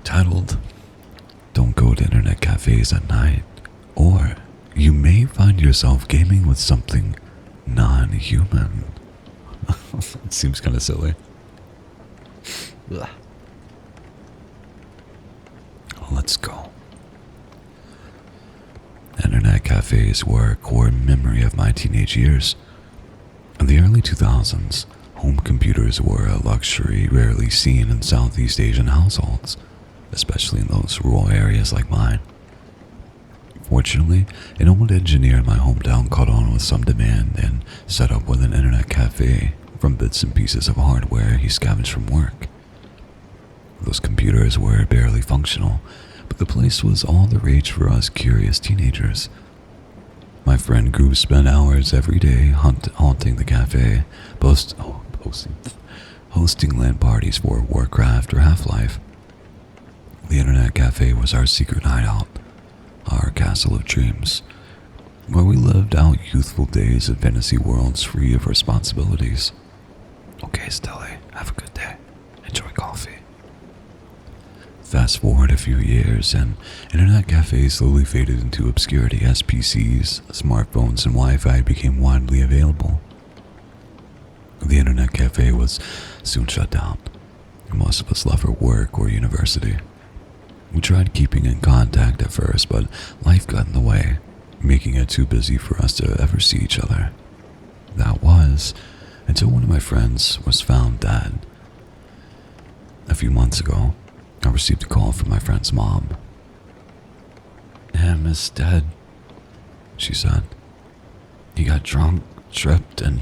Titled, Don't Go to Internet Cafes at Night, or you may find yourself gaming with something non-human. It seems kind of silly. Let's go. Internet cafes were a core memory of my teenage years. In the early 2000s, Home computers were a luxury rarely seen in Southeast Asian households, especially in those rural areas like mine. Fortunately, an old engineer in my hometown caught on with some demand and set up with an internet cafe from bits and pieces of hardware he scavenged from work. Those computers were barely functional, but the place was all the rage for us curious teenagers. My friend group spent hours every day haunting the cafe, hosting LAN parties for Warcraft or Half-Life. The internet cafe was our secret hideout, our castle of dreams, where we lived out youthful days in fantasy worlds free of responsibilities. Okay, Stelly, have a good day. Enjoy coffee. Fast forward a few years, and internet cafes slowly faded into obscurity as PCs, smartphones, and Wi-Fi became widely available. The internet cafe was soon shut down, and most of us left for work or university. We tried keeping in contact at first, but life got in the way, making it too busy for us to ever see each other. That was until one of my friends was found dead. A few months ago, I received a call from my friend's mom. "Em is dead," she said. "He got drunk, tripped, and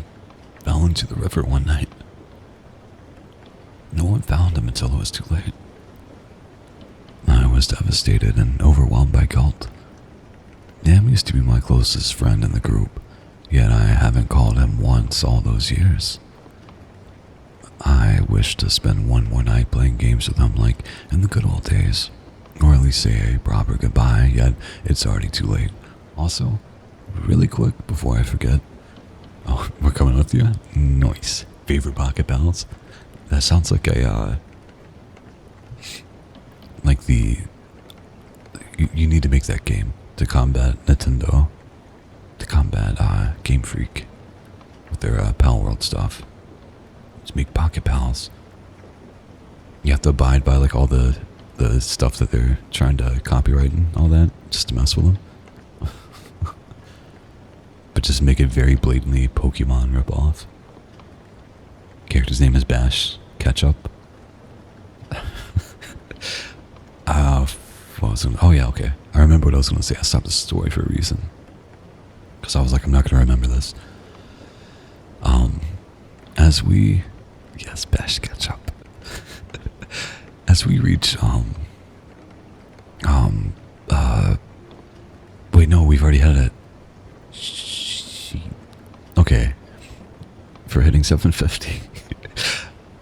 fell into the river one night. No one found him until it was too late." I was devastated and overwhelmed by guilt. Nam used to be my closest friend in the group, yet I haven't called him once all those years. I wish to spend one more night playing games with him like in the good old days, or at least say a proper goodbye, yet it's already too late. Also, really quick before I forget, oh, we're coming with you? Nice. Favorite pocket pals? That sounds like you need to make that game to combat Nintendo, to combat Game Freak with their Pal World stuff. Just make pocket pals. You have to abide by like all the stuff that they're trying to copyright and all that, just to mess with them. But just make it very blatantly Pokemon ripoff. Character's name is Bash Ketchup. Oh yeah, okay. I remember what I was going to say. I stopped the story for a reason. Because I was like, I'm not going to remember this. Yes, Bash Ketchup. As we reach, wait, no, we've already had it. Okay. For hitting 750.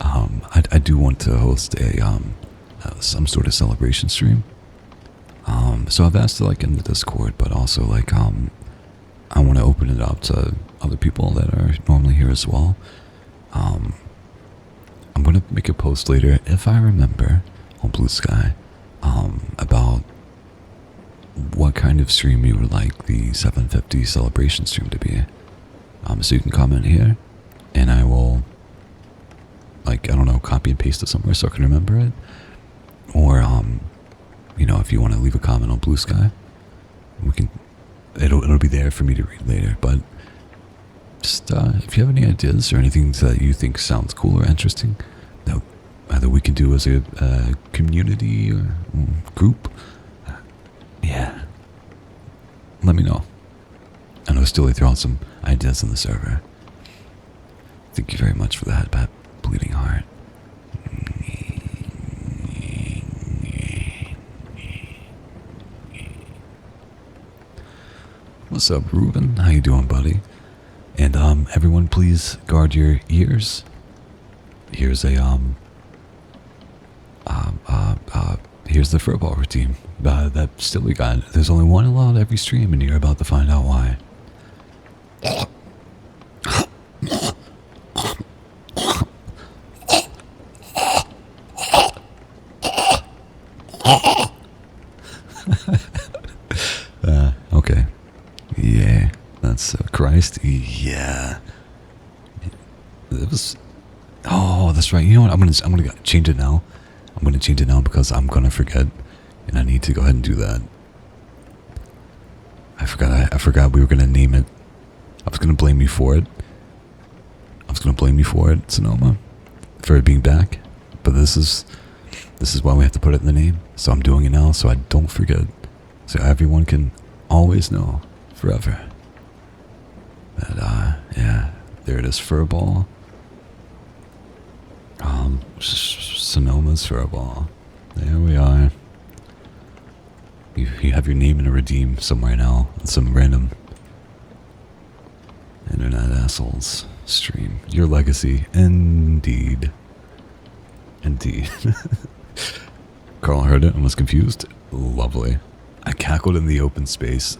I do want to host some sort of celebration stream. So I've asked to like in the Discord, but also like I want to open it up to other people that are normally here as well. I'm gonna make a post later if I remember on Blue Sky about what kind of stream you would like the 750 celebration stream to be. So you can comment here, and I will like, I don't know, copy and paste it somewhere so I can remember it. Or if you want to leave a comment on Blue Sky, it'll be there for me to read later. But just if you have any ideas or anything that you think sounds cool or interesting that either we can do as a community or group, yeah, let me know. I know Stilly threw out some ideas on the server. Thank you very much for that, Pat Bleeding Heart. What's up, Ruben? How you doing, buddy? And everyone, please guard your ears. Here's a here's the football routine that Stilly got. There's only one allowed every stream, and you're about to find out why. Okay. Yeah, that's Christ. Yeah. It was. Oh, that's right. You know what? I'm gonna change it now. I'm gonna change it now because I'm gonna forget, and I need to go ahead and do that. I forgot we were gonna name it. I was gonna blame you for it. I was gonna blame you for it, Sonoma, for it being back. But this is why we have to put it in the name. So I'm doing it now, so I don't forget. So everyone can always know forever that yeah, there it is, Furball. Sonoma's Furball. There we are. You have your name in a redeem somewhere now on some random internet assholes stream. Your legacy, indeed. Indeed. Carl heard it and was confused. Lovely. I cackled in the open space.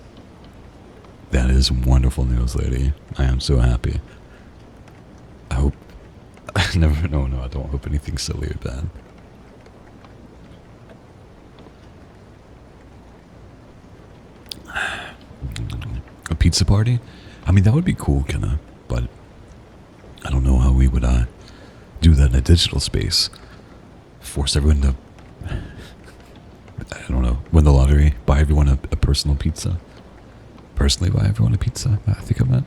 That is wonderful news, lady. I am so happy. I hope... No, I don't hope anything silly or bad. A pizza party? I mean, that would be cool, kinda, but I don't know how we would do that in a digital space. Force everyone to, I don't know, win the lottery, buy everyone a personal pizza. Personally buy everyone a pizza, I think I meant.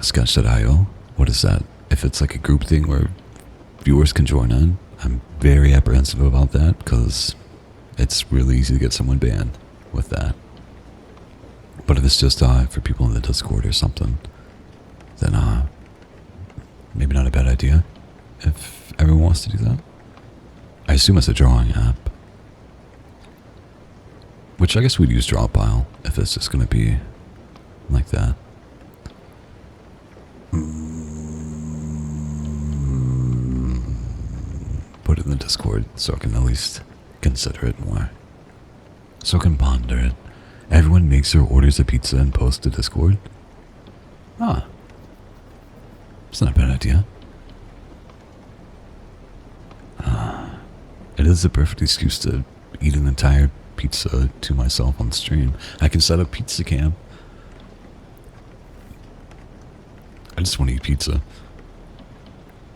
Sketch.io, what is that? If it's like a group thing where viewers can join in, I'm very apprehensive about that because it's really easy to get someone banned with that. But if it's just for people in the Discord or something, then maybe not a bad idea if everyone wants to do that. I assume it's a drawing app. Which I guess we'd use Drawpile if it's just going to be like that. Put it in the Discord so I can at least consider it more. So I can ponder it. Everyone makes their orders of pizza and posts to Discord. Ah. It's not a bad idea. It is the perfect excuse to eat an entire pizza to myself on stream. I can set up pizza cam. I just want to eat pizza.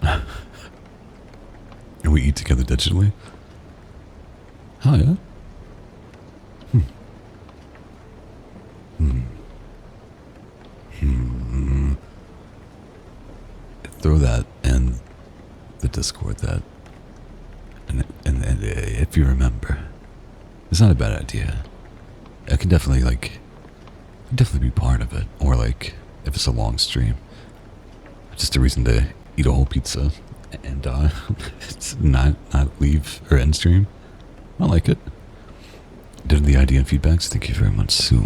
And we eat together digitally? Oh, yeah? Throw that in the Discord, that, and if you remember, it's not a bad idea. I can definitely be part of it, or like if it's a long stream, just a reason to eat a whole pizza and not leave or end stream. I like it. Did the idea and feedbacks? Thank you very much, Sue.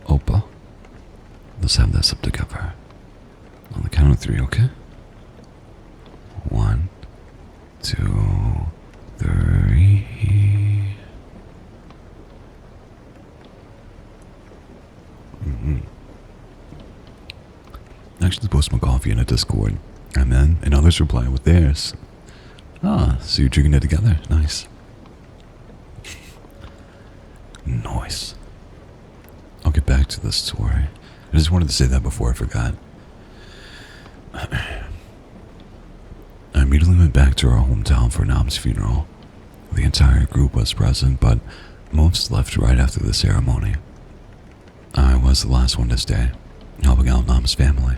Opa. Let's have this up together. On the count of 3, okay? 1, 2, 3. Actually post my coffee in a Discord, and then others reply with theirs. Ah, so you're drinking it together. Nice. Nice. I'll get back to this story. I just wanted to say that before I forgot. I immediately went back to our hometown for Nam's funeral. The entire group was present, but most left right after the ceremony. I was the last one to stay, helping out Nam's family.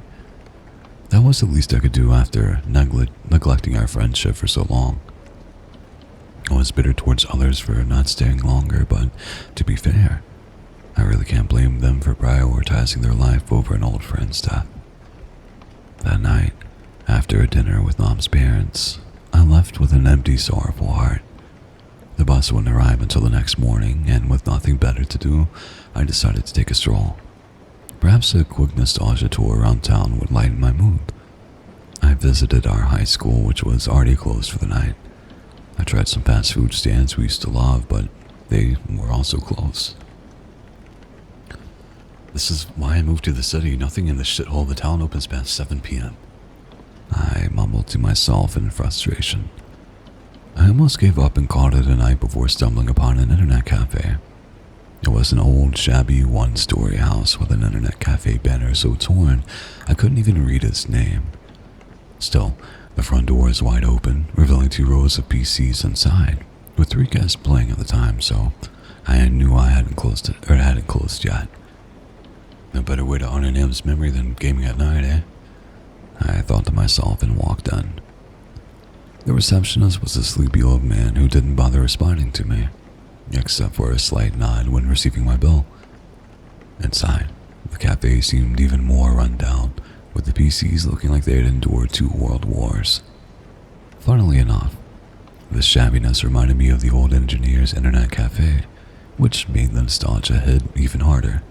That was the least I could do after neglecting our friendship for so long. I was bitter towards others for not staying longer, but to be fair, I really can't blame them for prioritizing their life over an old friend's death. That night, after a dinner with Nam's parents, I left with an empty, sorrowful heart. The bus wouldn't arrive until the next morning, and with nothing better to do, I decided to take a stroll. Perhaps a quick nostalgia tour around town would lighten my mood. I visited our high school, which was already closed for the night. I tried some fast food stands we used to love, but they were also closed. This is why I moved to the city. Nothing in the shithole of the town opens past 7 p.m. I mumbled to myself in frustration. I almost gave up and called it a night before stumbling upon an internet cafe. It was an old, shabby, one-story house with an internet cafe banner so torn I couldn't even read its name. Still, the front door was wide open, revealing 2 rows of PCs inside, with 3 guests playing at the time, so I knew I hadn't closed yet. No better way to honor Nam's memory than gaming at night, eh? I thought to myself and walked in. The receptionist was a sleepy old man who didn't bother responding to me, except for a slight nod when receiving my bill. Inside, the cafe seemed even more run down, with the PCs looking like they had endured 2 world wars. Funnily enough, this shabbiness reminded me of the old engineer's internet cafe, which made the nostalgia hit even harder.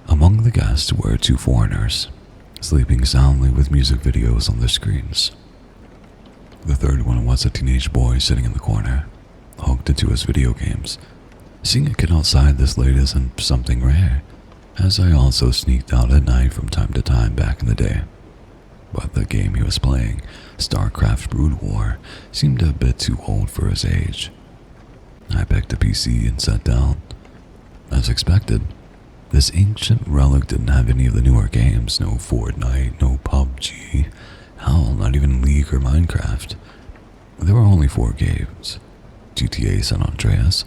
Among the guests were 2 foreigners, sleeping soundly with music videos on their screens. The third one was a teenage boy sitting in the corner, hooked into his video games. Seeing a kid outside this late isn't something rare, as I also sneaked out at night from time to time back in the day. But the game he was playing, StarCraft Brood War, seemed a bit too old for his age. I picked a PC and sat down. As expected, this ancient relic didn't have any of the newer games, no Fortnite, no PUBG, hell, not even League or Minecraft. There were only 4 games: GTA San Andreas,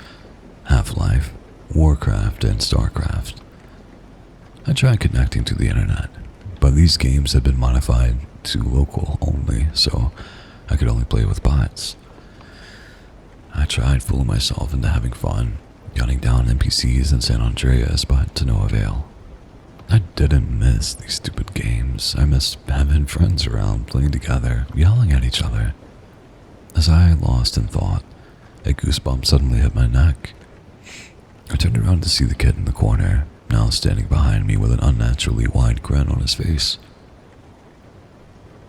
Half-Life, Warcraft, and StarCraft. I tried connecting to the internet, but these games had been modified to local only, so I could only play with bots. I tried fooling myself into having fun, gunning down NPCs in San Andreas, but to no avail. I didn't miss these stupid games. I missed having friends around, playing together, yelling at each other. As I lost in thought, a goosebump suddenly hit my neck. I turned around to see the kid in the corner, now standing behind me with an unnaturally wide grin on his face.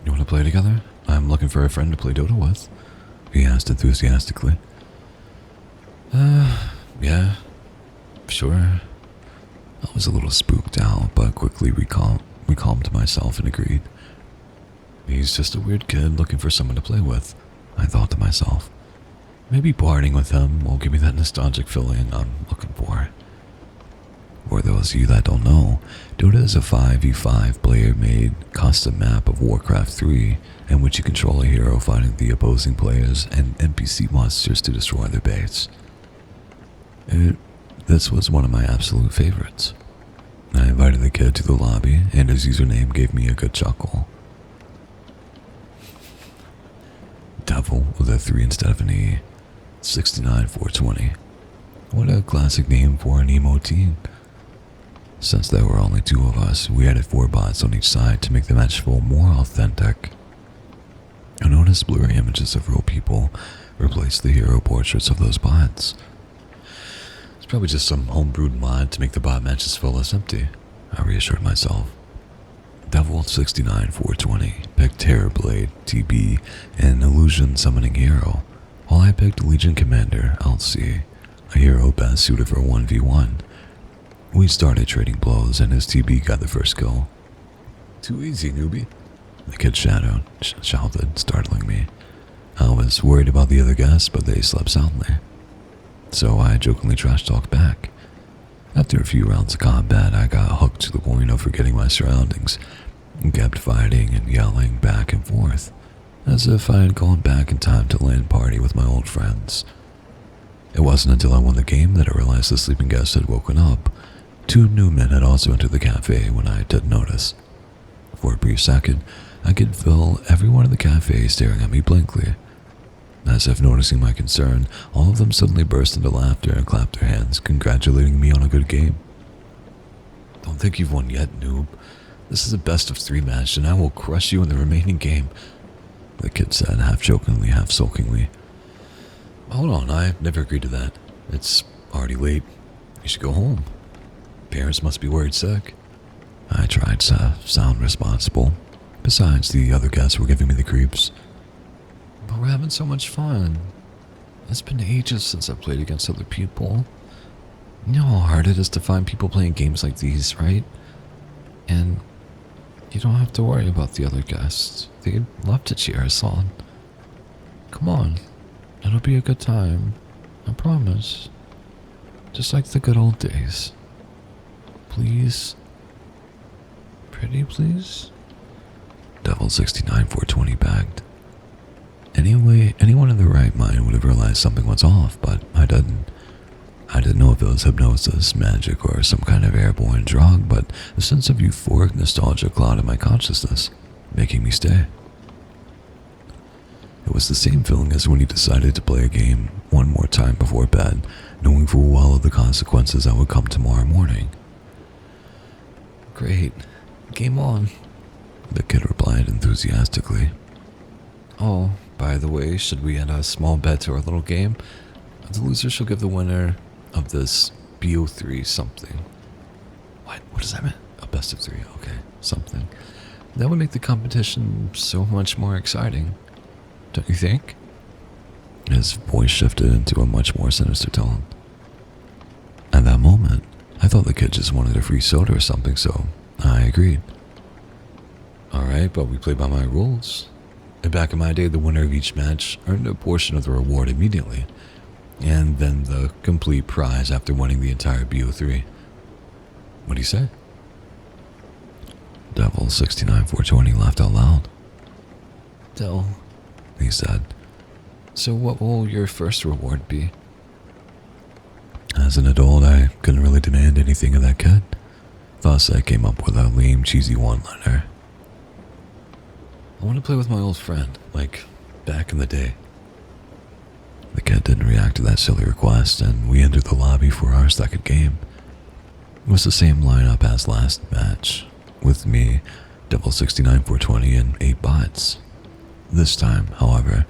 "You want to play together? I'm looking for a friend to play Dota with," he asked enthusiastically. Yeah, sure." I was a little spooked out, but quickly recalmed myself and agreed. "He's just a weird kid looking for someone to play with," I thought to myself. "Maybe partying with him will give me that nostalgic feeling I'm looking for." For those of you that don't know, Dota is a 5v5 player-made custom map of Warcraft 3 in which you control a hero fighting the opposing players and NPC monsters to destroy their base. This was one of my absolute favorites. I invited the kid to the lobby, and his username gave me a good chuckle. Devil with a 3 instead of an E. 69420. What a classic name for an emo teen. Since there were only 2 of us, we added 4 bots on each side to make the match feel more authentic. I noticed blurry images of real people replaced the hero portraits of those bots. It's probably just some homebrewed mod to make the bot matches feel less empty, I reassured myself. Devil 69420 picked Terrorblade, TB, and Illusion Summoning Hero, while I picked Legion Commander, Elsie, a hero best suited for 1v1. We started trading blows and his TB got the first kill. "Too easy, newbie," the kid shouted, startling me. I was worried about the other guests, but they slept soundly. So I jokingly trash-talked back. After a few rounds of combat, I got hooked to the point of forgetting my surroundings and kept fighting and yelling back and forth, as if I had gone back in time to land party with my old friends. It wasn't until I won the game that I realized the sleeping guests had woken up. 2 new men had also entered the cafe when I didn't notice. For a brief second, I could feel everyone in the cafe staring at me blankly. As if noticing my concern, all of them suddenly burst into laughter and clapped their hands, congratulating me on a good game. "Don't think you've won yet, noob. This is a best-of-3 match, and I will crush you in the remaining game," the kid said, half jokingly, half sulkingly. "Hold on, I never agreed to that. It's already late. You should go home. Parents must be worried sick." I tried to sound responsible. Besides, the other guests were giving me the creeps. "But we're having so much fun. It's been ages since I've played against other people. You know how hard it is to find people playing games like these, right? And you don't have to worry about the other guests. They'd love to cheer us on. Come on, it'll be a good time. I promise. Just like the good old days. Please. Pretty please?" Devil 69420 begged. Anyway, anyone in their right mind would have realized something was off, but I didn't. I didn't know if it was hypnosis, magic, or some kind of airborne drug, but a sense of euphoric nostalgia clouded my consciousness, making me stay. It was the same feeling as when he decided to play a game one more time before bed, knowing full well of the consequences that would come tomorrow morning. Great. Game on, the kid replied enthusiastically. Oh, by the way, should we add a small bet to our little game? The loser shall give the winner of this BO3 something. What does that mean? A best of 3, okay, something. That would make the competition so much more exciting, don't you think? His voice shifted into a much more sinister tone. At that moment, I thought the kid just wanted a free soda or something, so I agreed. Alright, but we play by my rules. Back in my day, the winner of each match earned a portion of the reward immediately, and then the complete prize after winning the entire BO3. What do you say? Devil 69420 laughed out loud. Del, he said, so what will your first reward be? As an adult, I couldn't really demand anything of that kid. Thus, I came up with a lame, cheesy one-liner. I want to play with my old friend, like back in the day. The kid didn't react to that silly request, and we entered the lobby for our second game. It was the same lineup as last match, with me, Devil 69420, and 8 bots. This time, however,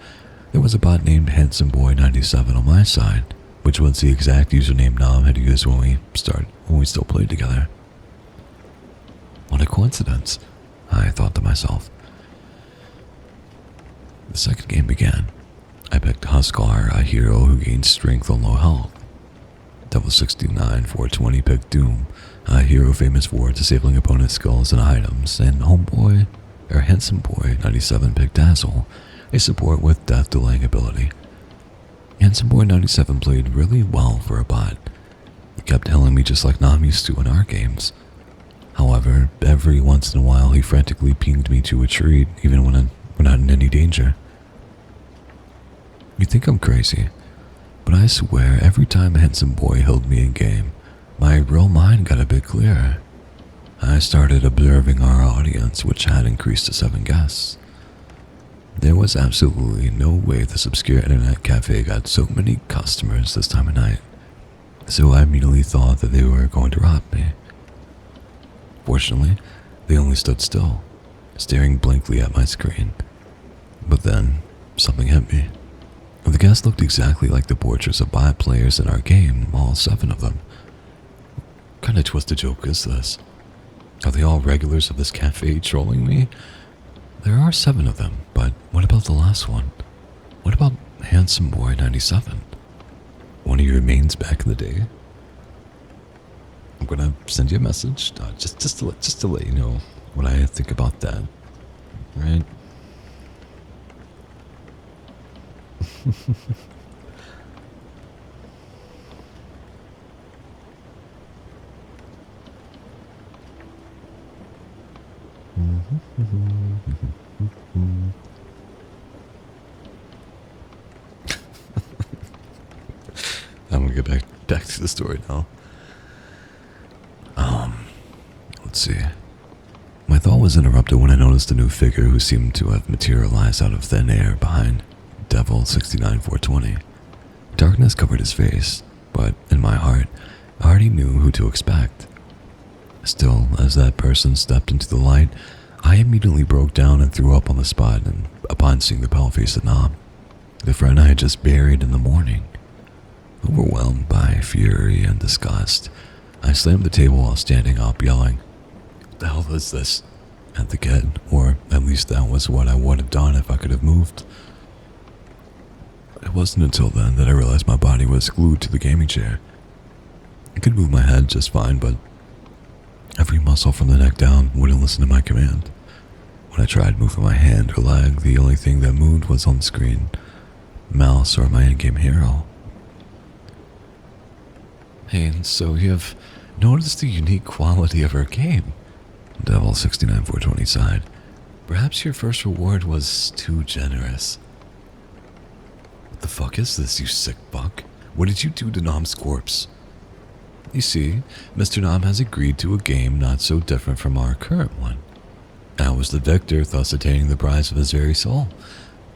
there was a bot named Handsome Boy 97 on my side, which was the exact username Nam had used when we still played together. What a coincidence, I thought to myself. The second game began. I picked Huskar, a hero who gains strength on low health. Devil 69420 picked Doom, a hero famous for disabling opponent skills and items, and Handsome Boy 97 picked Dazzle, a support with death delaying ability. Handsome Boy 97 played really well for a bot. He kept telling me just like Nam used to in our games. However, every once in a while he frantically pinged me to retreat even when we're not in any danger. You think I'm crazy, but I swear every time Handsome Boy held me in game, my real mind got a bit clearer. I started observing our audience, which had increased to 7 guests. There was absolutely no way this obscure internet cafe got so many customers this time of night, so I immediately thought that they were going to rob me. Fortunately, they only stood still, staring blankly at my screen. But then, something hit me. The guests looked exactly like the portraits of bot players in our game, all 7 of them. What kind of twisted joke is this? Are they all regulars of this cafe trolling me? There are 7 of them, but what about the last one? What about Handsome Boy 97? One of your mains back in the day? I'm gonna send you a message, just to let you know what I think about that, right? I'm gonna get back to the story now. Let's see. My thought was interrupted when I noticed a new figure who seemed to have materialized out of thin air behind Devil 69420. Darkness covered his face, but in my heart, I already knew who to expect. Still, as that person stepped into the light, I immediately broke down and threw up on the spot, and upon seeing the pale face of Nam, the friend I had just buried in the morning. Overwhelmed by fury and disgust, I slammed the table while standing up, yelling, "What the hell is this?" at the kid, or at least that was what I would have done if I could have moved. It wasn't until then that I realized my body was glued to the gaming chair. I could move my head just fine, but every muscle from the neck down wouldn't listen to my command. When I tried moving my hand or leg, the only thing that moved was on the screen, mouse or my in-game hero. Hey, and so you have noticed the unique quality of our game? Devil 69420 sighed. Perhaps your first reward was too generous. What the fuck is this, you sick fuck? What did you do to Nam's corpse? You see, Mr. Nam has agreed to a game not so different from our current one. I was the victor, thus attaining the prize of his very soul.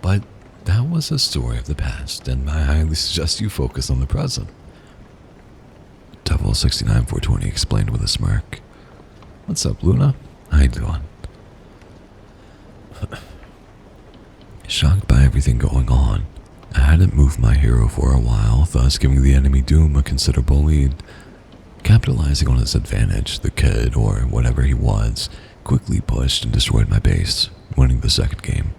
But that was a story of the past, and I highly suggest you focus on the present. Devil 69420 explained with a smirk. What's up, Luna? How you doing? Shocked by everything going on, I hadn't moved my hero for a while, thus giving the enemy Doom a considerable lead. Capitalizing on his advantage, the kid, or whatever he was, quickly pushed and destroyed my base, winning the second game.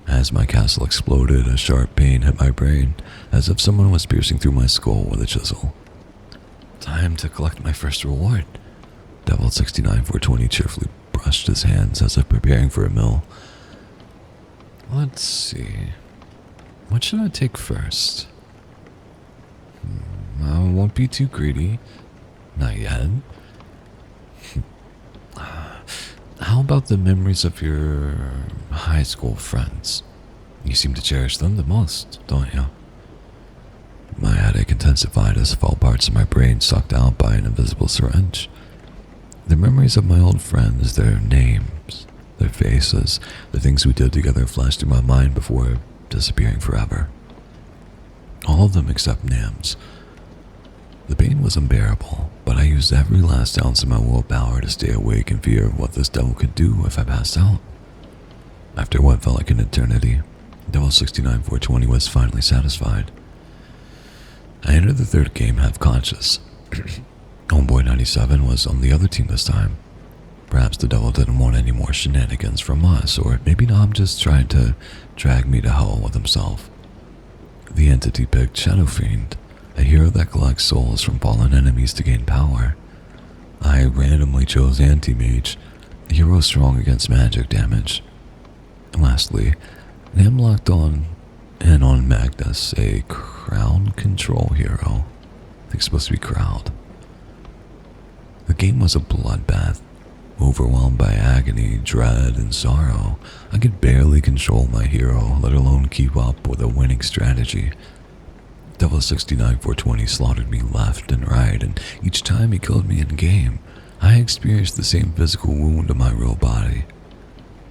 As my castle exploded, a sharp pain hit my brain, as if someone was piercing through my skull with a chisel. Time to collect my first reward. Devil 69420 cheerfully brushed his hands as if preparing for a meal. Let's see. What should I take first? I won't be too greedy. Not yet. How about the memories of your high school friends? You seem to cherish them the most, don't you? My headache intensified as I felt parts of my brain sucked out by an invisible syringe. The memories of my old friends, their names, their faces, the things we did together flashed through my mind before disappearing forever. All of them except Nam's. The pain was unbearable, but I used every last ounce of my willpower to stay awake in fear of what this devil could do if I passed out. After what felt like an eternity, Devil 69420 was finally satisfied. I entered the third game half conscious. Homeboy 97 was on the other team this time. Perhaps the devil didn't want any more shenanigans from us, or maybe Nam just tried to drag me to hell with himself. The entity picked Shadow Fiend, a hero that collects souls from fallen enemies to gain power. I randomly chose Anti-Mage, a hero strong against magic damage. And lastly, Nam locked on Magnus, a crowd control hero. I think it's supposed to be crowd. The game was a bloodbath. Overwhelmed by agony, dread, and sorrow, I could barely control my hero, let alone keep up with a winning strategy. Devil 69420 slaughtered me left and right, and each time he killed me in-game, I experienced the same physical wound to my real body.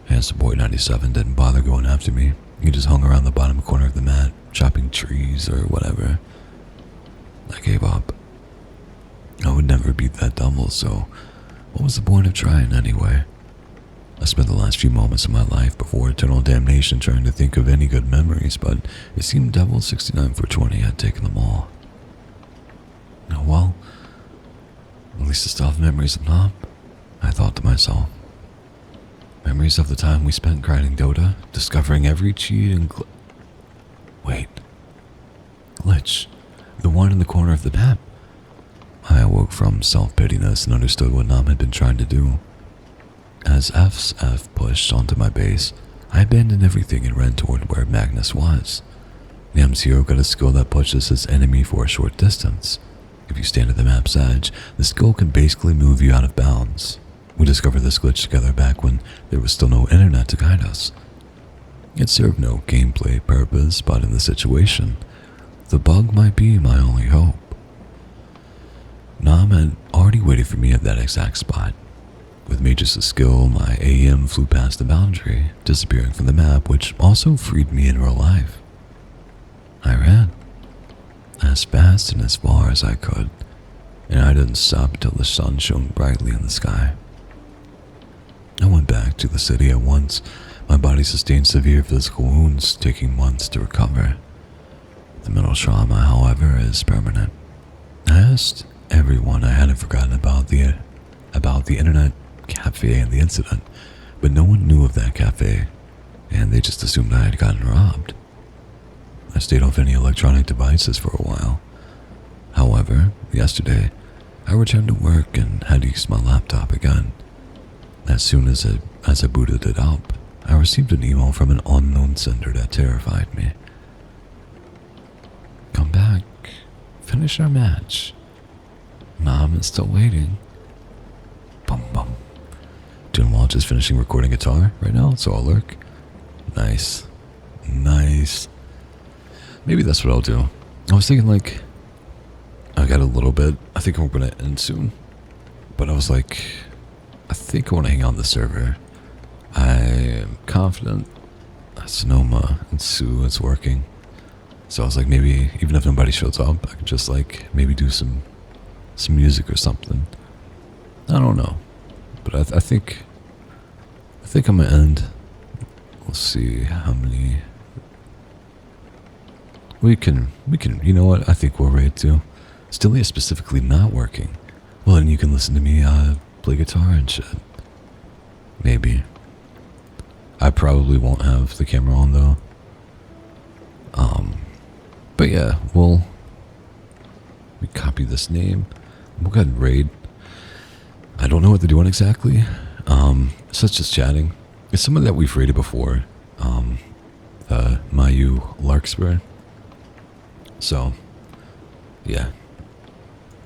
Handsome Boy 97 didn't bother going after me. He just hung around the bottom corner of the mat, chopping trees or whatever. I gave up. I would never beat that devil, so what was the point of trying anyway? I spent the last few moments of my life before eternal damnation trying to think of any good memories, but it seemed Devil 69420 had taken them all. Oh well, at least I still have memories of Nam, I thought to myself. Memories of the time we spent grinding Dota, discovering every cheat and Wait. Glitch. The one in the corner of the map. I awoke from self-pityness and understood what Nam had been trying to do. As F's F pushed onto my base, I abandoned everything and ran toward where Magnus was. Nam's hero got a skill that pushes his enemy for a short distance. If you stand at the map's edge, the skill can basically move you out of bounds. We discovered this glitch together back when there was still no internet to guide us. It served no gameplay purpose, but in the situation, the bug might be my only hope. Nam had already waited for me at that exact spot. With Magus' skill, my AM flew past the boundary, disappearing from the map, which also freed me in real life. I ran, as fast and as far as I could, and I didn't stop until the sun shone brightly in the sky. I went back to the city at once. My body sustained severe physical wounds, taking months to recover. The mental trauma, however, is permanent. I asked everyone I hadn't forgotten about the internet cafe and the incident, but no one knew of that cafe, and they just assumed I had gotten robbed. I stayed off any electronic devices for a while. However, yesterday, I returned to work and had to use my laptop again. As soon as I booted it up, I received an email from an unknown sender that terrified me. Come back. Finish our match. Nam is still waiting. Bum bum. Doing well, just finishing recording guitar right now, so I'll lurk. Nice. Nice. Maybe that's what I'll do. I was thinking like, I got a little bit. I think we're gonna end soon. But I was like, I think I want to hang out on the server. I am confident that Sonoma and Sue is working. So I was like, maybe even if nobody shows up, I could just like maybe do some music or something. I don't know, but I think I'm gonna end. Let's see how many. We can. You know what? I think we're ready to. Stilia is specifically not working. Well, then you can listen to me play guitar and shit. Maybe. I probably won't have the camera on though. But yeah, we copy this name. We'll go ahead and raid. I don't know what they're doing exactly. So it's just chatting. It's someone that we've raided before. Mayu Larkspur. So, yeah.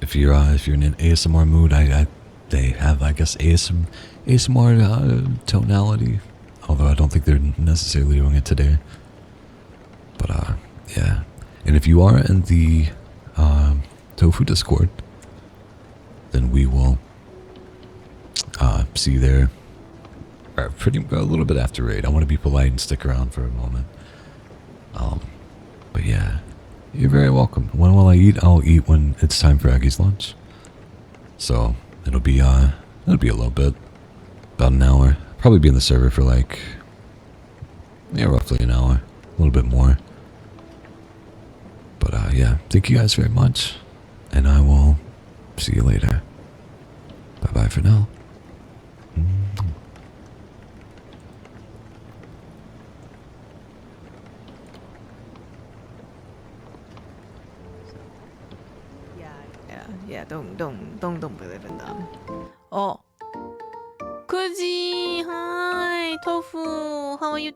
If you're in an ASMR mood, they have, I guess, ASMR tonality. Although I don't think they're necessarily doing it today. But yeah. And if you are in the Tofu Discord, then we will see you there. A little bit after raid. I want to be polite and stick around for a moment. But yeah, you're very welcome. When will I eat? I'll eat when it's time for Aggie's lunch. So it'll be a little bit, about an hour. Probably be in the server for like, yeah, roughly an hour, a little bit more. But yeah, thank you guys very much, and I will see you later. Bye bye for now. Yeah, don't believe in them. Oh, Kuji, hi, Tofu, how are you